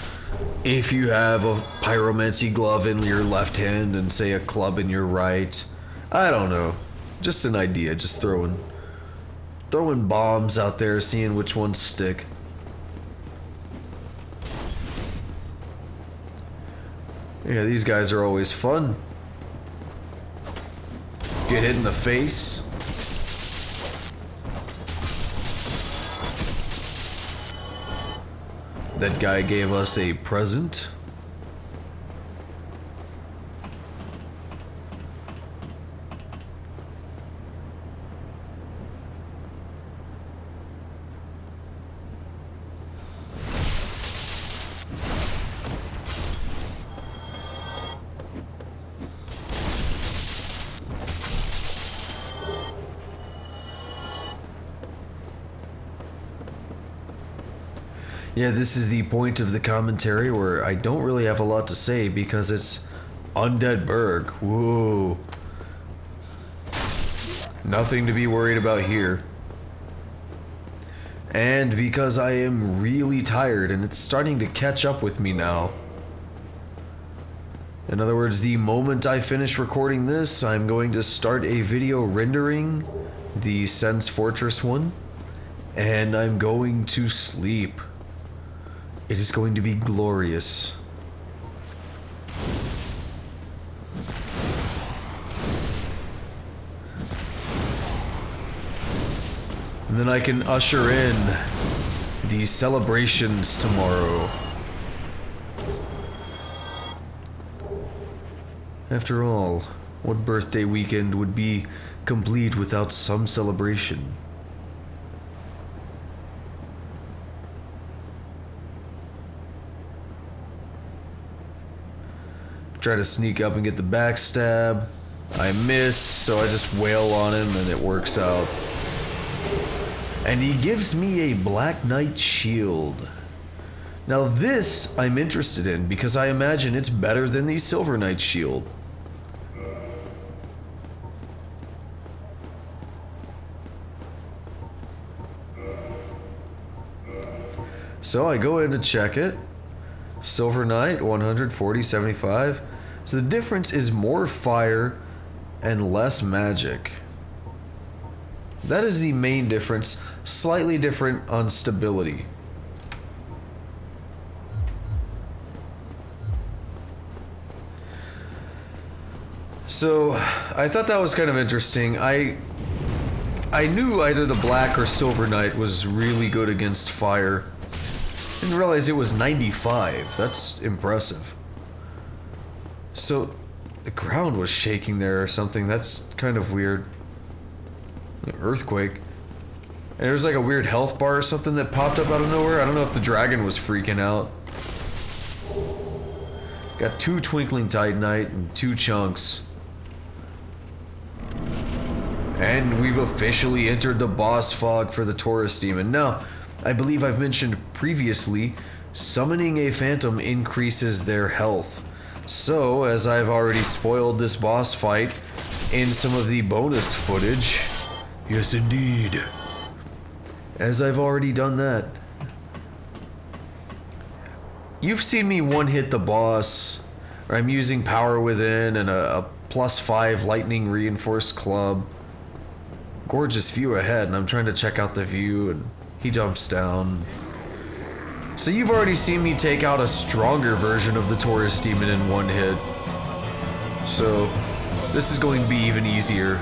if you have a pyromancy glove in your left hand and say a club in your right. I don't know. Just an idea, just throwing bombs out there, seeing which ones stick. Yeah, these guys are always fun. Get hit in the face. That guy gave us a present. Yeah, this is the point of the commentary where I don't really have a lot to say because it's Undead Berg. Whoa. Nothing to be worried about here. And because I am really tired and it's starting to catch up with me now. In other words, the moment I finish recording this, I'm going to start a video rendering the Sense Fortress one, and I'm going to sleep. It is going to be glorious. And then I can usher in the celebrations tomorrow. After all, what birthday weekend would be complete without some celebration? Try to sneak up and get the backstab. I miss, so I just wail on him and it works out. And he gives me a Black Knight shield. Now this I'm interested in because I imagine it's better than the Silver Knight shield. So I go in to check it. Silver Knight, 140, 75. So the difference is more fire and less magic. That is the main difference. Slightly different on stability. So I thought that was kind of interesting. I knew either the Black or Silver Knight was really good against fire. Didn't realize it was 95. That's impressive. So the ground was shaking there or something. That's kind of weird. An earthquake. And there was like a weird health bar or something that popped up out of nowhere. I don't know if the dragon was freaking out. Got 2 Twinkling Titanite and 2 chunks. And we've officially entered the boss fog for the Taurus Demon. Now, I believe I've mentioned previously, summoning a phantom increases their health. So, as I've already spoiled this boss fight in some of the bonus footage, yes indeed, as I've already done that, you've seen me one-hit the boss, or I'm using Power Within and a +5 lightning reinforced club. gorgeous view ahead, and I'm trying to check out the view, and he jumps down. So you've already seen me take out a stronger version of the Taurus demon in one hit. So this is going to be even easier.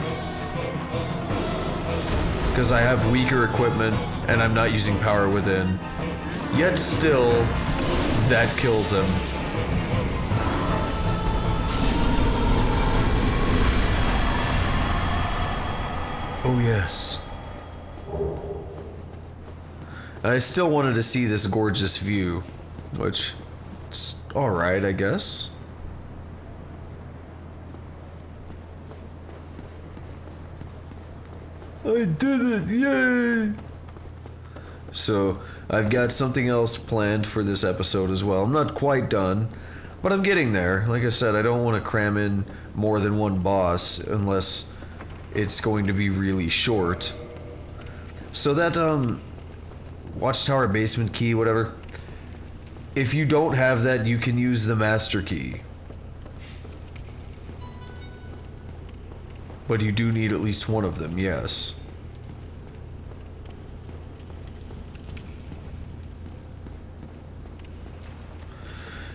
Because I have weaker equipment, and I'm not using power within. Yet still, that kills him. Oh yes. I still wanted to see this gorgeous view, which is alright, I guess. I did it, yay! So, I've got something else planned for this episode as well. I'm not quite done, but I'm getting there. Like I said, I don't want to cram in more than one boss unless it's going to be really short. So that, Watchtower basement key, whatever. If you don't have that, you can use the master key. But you do need at least one of them, yes.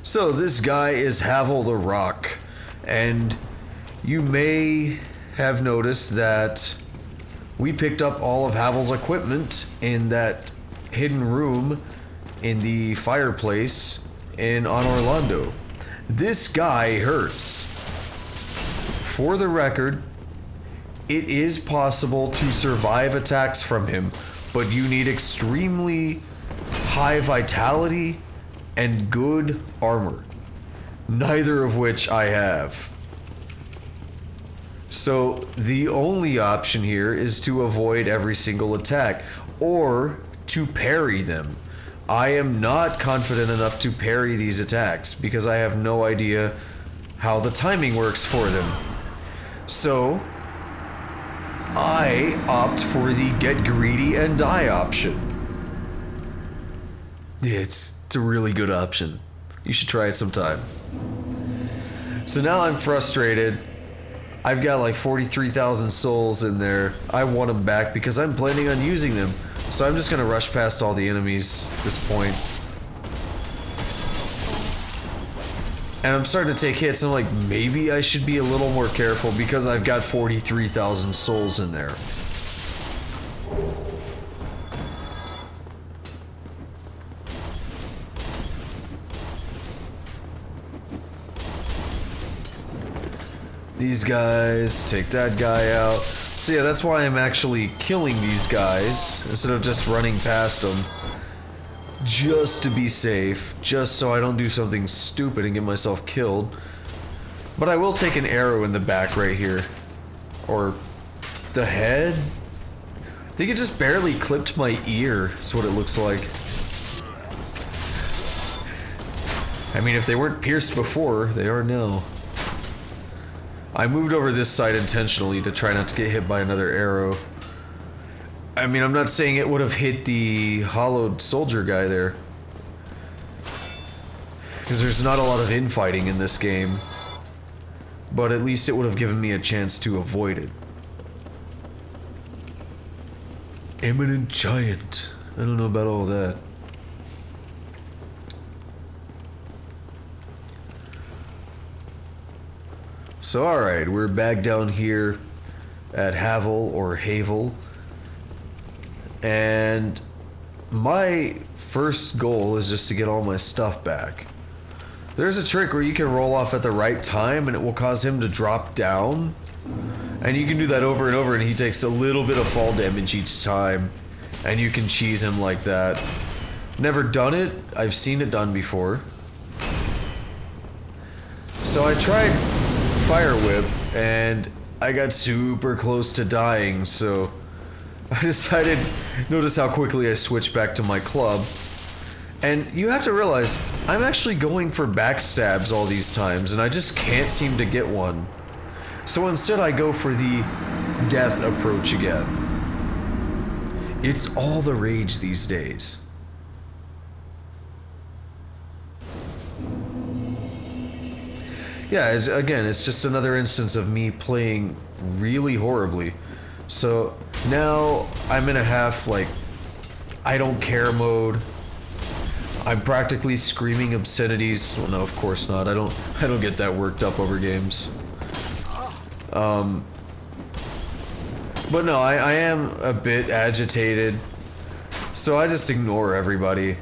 So this guy is Havel the Rock, and you may have noticed that we picked up all of Havel's equipment in that hidden room in the fireplace in Anor Londo. This guy hurts. For the record, it is possible to survive attacks from him, but you need extremely high vitality and good armor, neither of which I have. So the only option here is to avoid every single attack, or to parry them. I am not confident enough to parry these attacks because I have no idea how the timing works for them. So I opt for the get greedy and die option. Yeah, it's a really good option. You should try it sometime. So now I'm frustrated. I've got like 43,000 souls in there. I want them back because I'm planning on using them. So I'm just gonna rush past all the enemies at this point. And I'm starting to take hits, and I'm like, maybe I should be a little more careful because I've got 43,000 souls in there. These guys, take that guy out. So yeah, that's why I'm actually killing these guys instead of just running past them. Just to be safe, just so I don't do something stupid and get myself killed. But I will take an arrow in the back right here. Or the head? I think it just barely clipped my ear, is what it looks like. I mean, if they weren't pierced before, they are now. I moved over this side intentionally to try not to get hit by another arrow. I mean, I'm not saying it would have hit the hollowed soldier guy there, because there's not a lot of infighting in this game, but at least it would have given me a chance to avoid it. Eminent Giant. I don't know about all that. So alright, we're back down here at Havel or Havel. And my first goal is just to get all my stuff back. There's a trick where you can roll off at the right time and it will cause him to drop down. And you can do that over and over, and he takes a little bit of fall damage each time. And you can cheese him like that. Never done it. I've seen it done before. So I tried Fire Whip and I got super close to dying, so I decided, notice how quickly I switched back to my club. And you have to realize, I'm actually going for backstabs all these times, and I just can't seem to get one. So instead I go for the death approach again. It's all the rage these days. Yeah, again, it's just another instance of me playing really horribly. So now I'm in a half, like, I don't care mode. I'm practically screaming obscenities. Well, no, of course not. I don't get that worked up over games. But no, I am a bit agitated. So I just ignore everybody.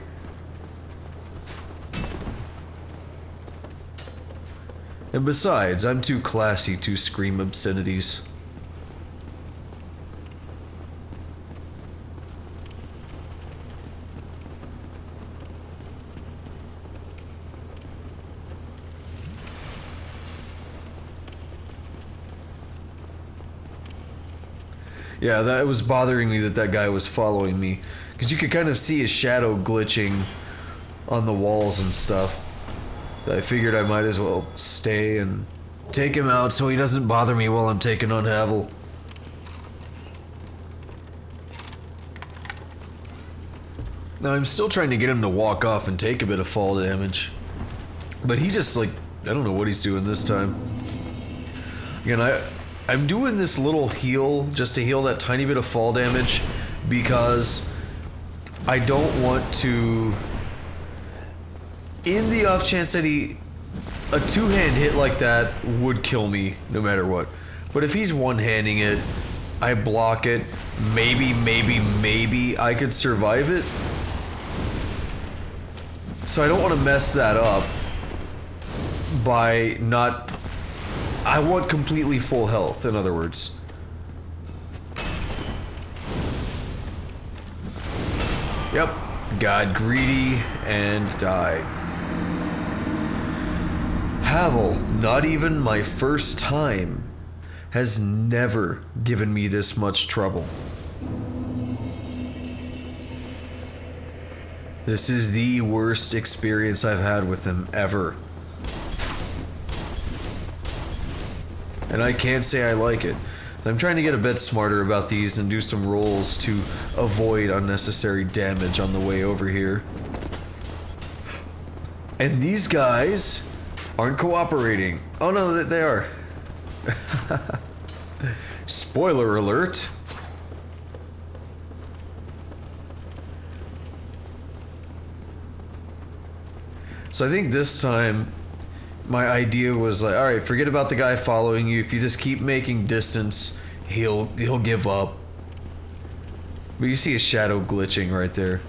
And besides, I'm too classy to scream obscenities. Yeah, that was bothering me that guy was following me. Because you could kind of see his shadow glitching on the walls and stuff. I figured I might as well stay and take him out so he doesn't bother me while I'm taking on Havel. Now I'm still trying to get him to walk off and take a bit of fall damage. But he just, like, I don't know what he's doing this time. Again, I'm doing this little heal just to heal that tiny bit of fall damage because I don't want to, in the off chance that a two-hand hit like that would kill me no matter what. But if he's one-handing it, I block it, maybe I could survive it. So I don't want to mess that up by not... I want completely full health, in other words. Yep. Got greedy and died. Havel, not even my first time, has never given me this much trouble. This is the worst experience I've had with him ever. And I can't say I like it. I'm trying to get a bit smarter about these and do some rolls to avoid unnecessary damage on the way over here. And these guys aren't cooperating. Oh no, they are. Spoiler alert. So I think this time my idea was like, all right, forget about the guy following you. If you just keep making distance, he'll give up. But you see his shadow glitching right there.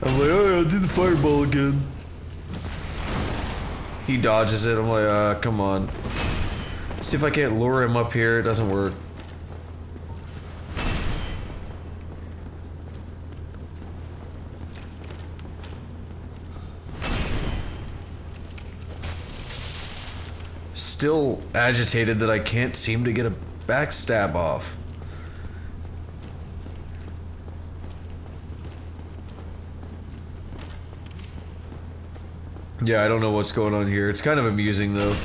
I'm like, oh, I'll do the fireball again. He dodges it. I'm like, come on. See if I can't lure him up here. It doesn't work. Still agitated that I can't seem to get a backstab off. Yeah, I don't know what's going on here. It's kind of amusing though.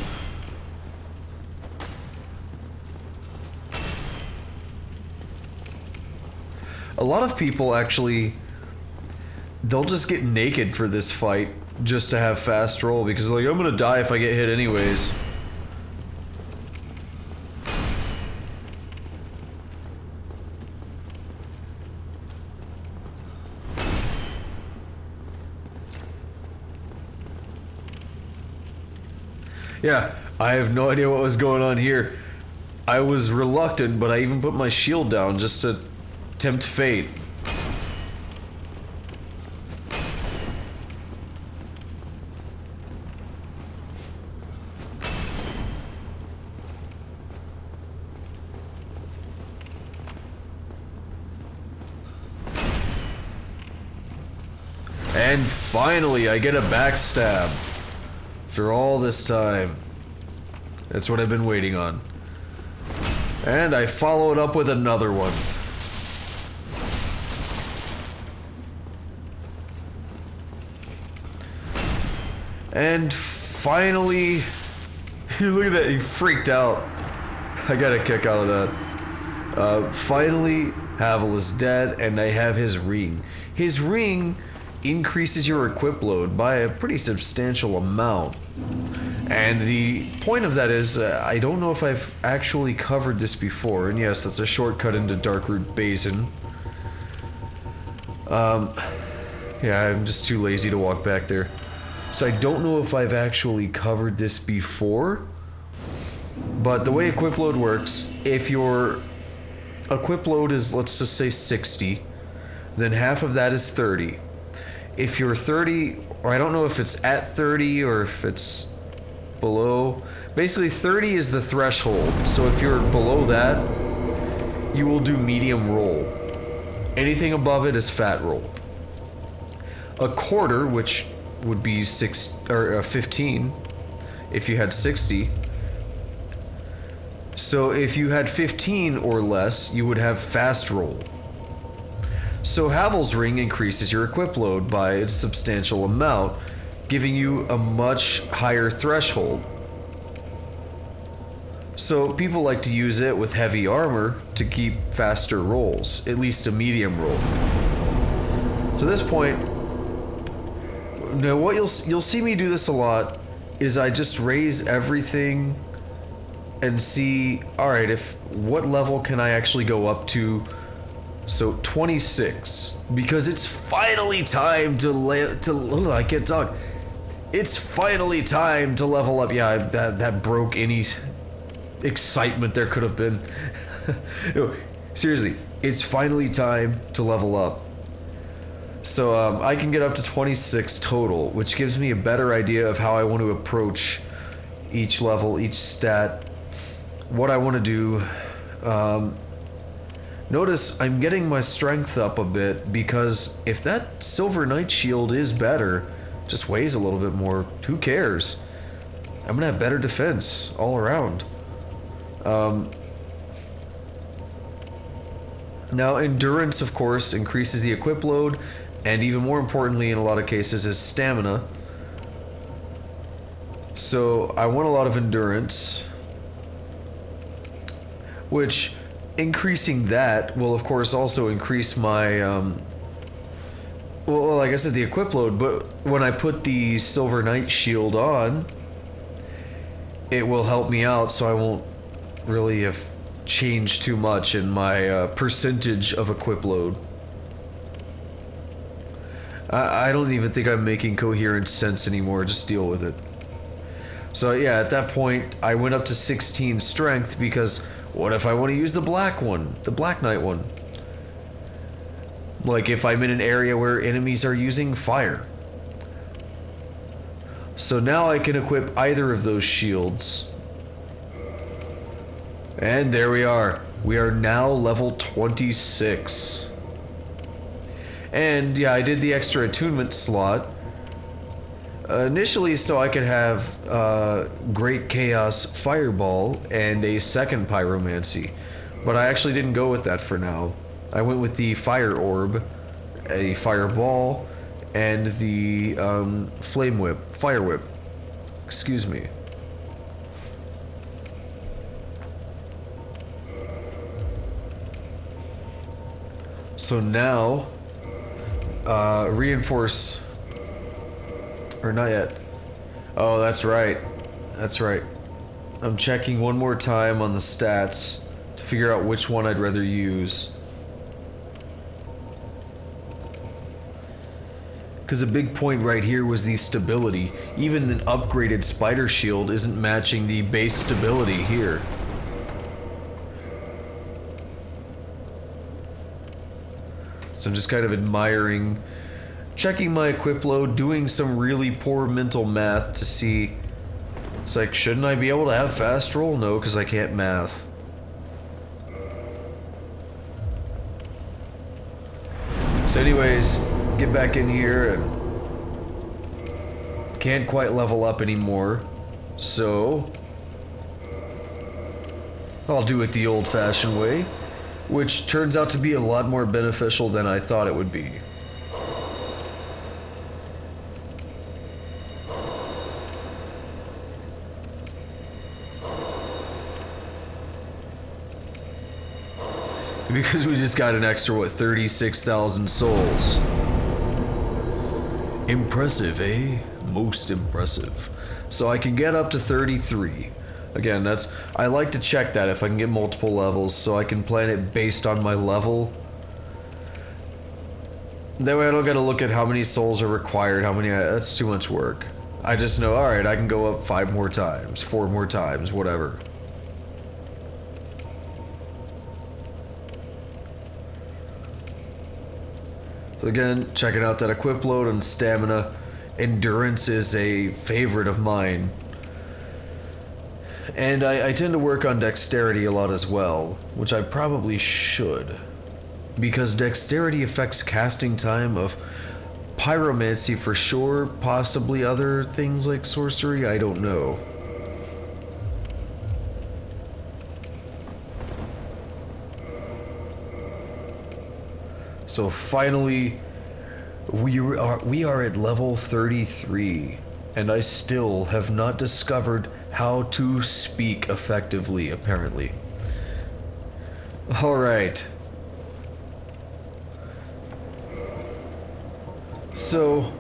A lot of people actually, they'll just get naked for this fight just to have fast roll because like, I'm gonna die if I get hit anyways. Yeah, I have no idea what was going on here. I was reluctant, but I even put my shield down just to tempt fate. And finally, I get a backstab. After all this time. That's what I've been waiting on. And I follow it up with another one. And finally, look at that, he freaked out. I got a kick out of that. Finally, Havel is dead and I have his ring. His ring increases your equip load by a pretty substantial amount. And the point of that is, I don't know if I've actually covered this before, and yes, that's a shortcut into Darkroot Basin. Yeah, I'm just too lazy to walk back there. So I don't know if I've actually covered this before, but the way equip load works, if your equip load is, let's just say 60, then half of that is 30. If you're 30, or I don't know if it's at 30 or if it's below, basically 30 is the threshold. So if you're below that, you will do medium roll. Anything above it is fat roll. A quarter, which would be 15 if you had 60. So if you had 15 or less, you would have fast roll. So Havel's Ring increases your equip load by a substantial amount, giving you a much higher threshold. So people like to use it with heavy armor to keep faster rolls, at least a medium roll. So at this point, now what you'll see me do this a lot is I just raise everything and see, all right, what level can I actually go up to? So 26, because it's finally time I can't talk. It's finally time to level up. Yeah, that broke any excitement there could have been. No, seriously, it's finally time to level up. So I can get up to 26 total, which gives me a better idea of how I want to approach each level, each stat, what I want to do. Notice I'm getting my strength up a bit, because if that Silver Knight shield is better, just weighs a little bit more, who cares? I'm gonna have better defense all around. Now endurance, of course, increases the equip load, and even more importantly in a lot of cases is stamina. So I want a lot of endurance, which increasing that will of course also increase my well, like I said, the equip load, but when I put the Silver Knight shield on, it will help me out, so I won't really have changed too much in my percentage of equip load. I don't even think I'm making coherent sense anymore, just deal with it. So yeah, at that point, I went up to 16 strength, because what if I want to use the black one, the Black Knight one? Like if I'm in an area where enemies are using fire. So now I can equip either of those shields. And there we are. We are now level 26. And yeah, I did the extra attunement slot. Initially so I could have Great Chaos Fireball and a second Pyromancy. But I actually didn't go with that for now. I went with the Fire Orb, a Fireball, and the Flame Whip, Fire Whip. Excuse me. So now, reinforce, or not yet. Oh, that's right. That's right. I'm checking one more time on the stats to figure out which one I'd rather use. Because a big point right here was the stability. Even the upgraded Spider Shield isn't matching the base stability here. So I'm just kind of admiring, checking my equip load, doing some really poor mental math to see, it's like, shouldn't I be able to have fast roll? No, because I can't math. So anyways, get back in here and can't quite level up anymore. So I'll do it the old-fashioned way, which turns out to be a lot more beneficial than I thought it would be. Because we just got an extra, what, 36,000 souls. Impressive, eh? Most impressive. So I can get up to 33. Again, I like to check that if I can get multiple levels so I can plan it based on my level. That way I don't gotta look at how many souls are required, that's too much work. I just know, alright, I can go up 5 more times, 4 more times, whatever. So again, checking out that equip load and stamina. Endurance is a favorite of mine. And I tend to work on dexterity a lot as well, which I probably should. Because dexterity affects casting time of pyromancy for sure, possibly other things like sorcery, I don't know. So finally, we are at level 33, and I still have not discovered how to speak effectively, apparently. Alright. So,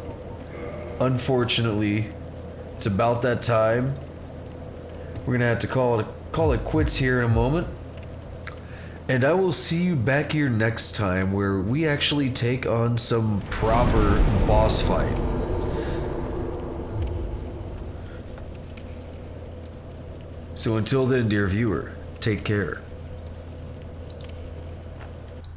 unfortunately, it's about that time. We're gonna have to call it quits here in a moment. And I will see you back here next time where we actually take on some proper boss fight. So until then, dear viewer, take care.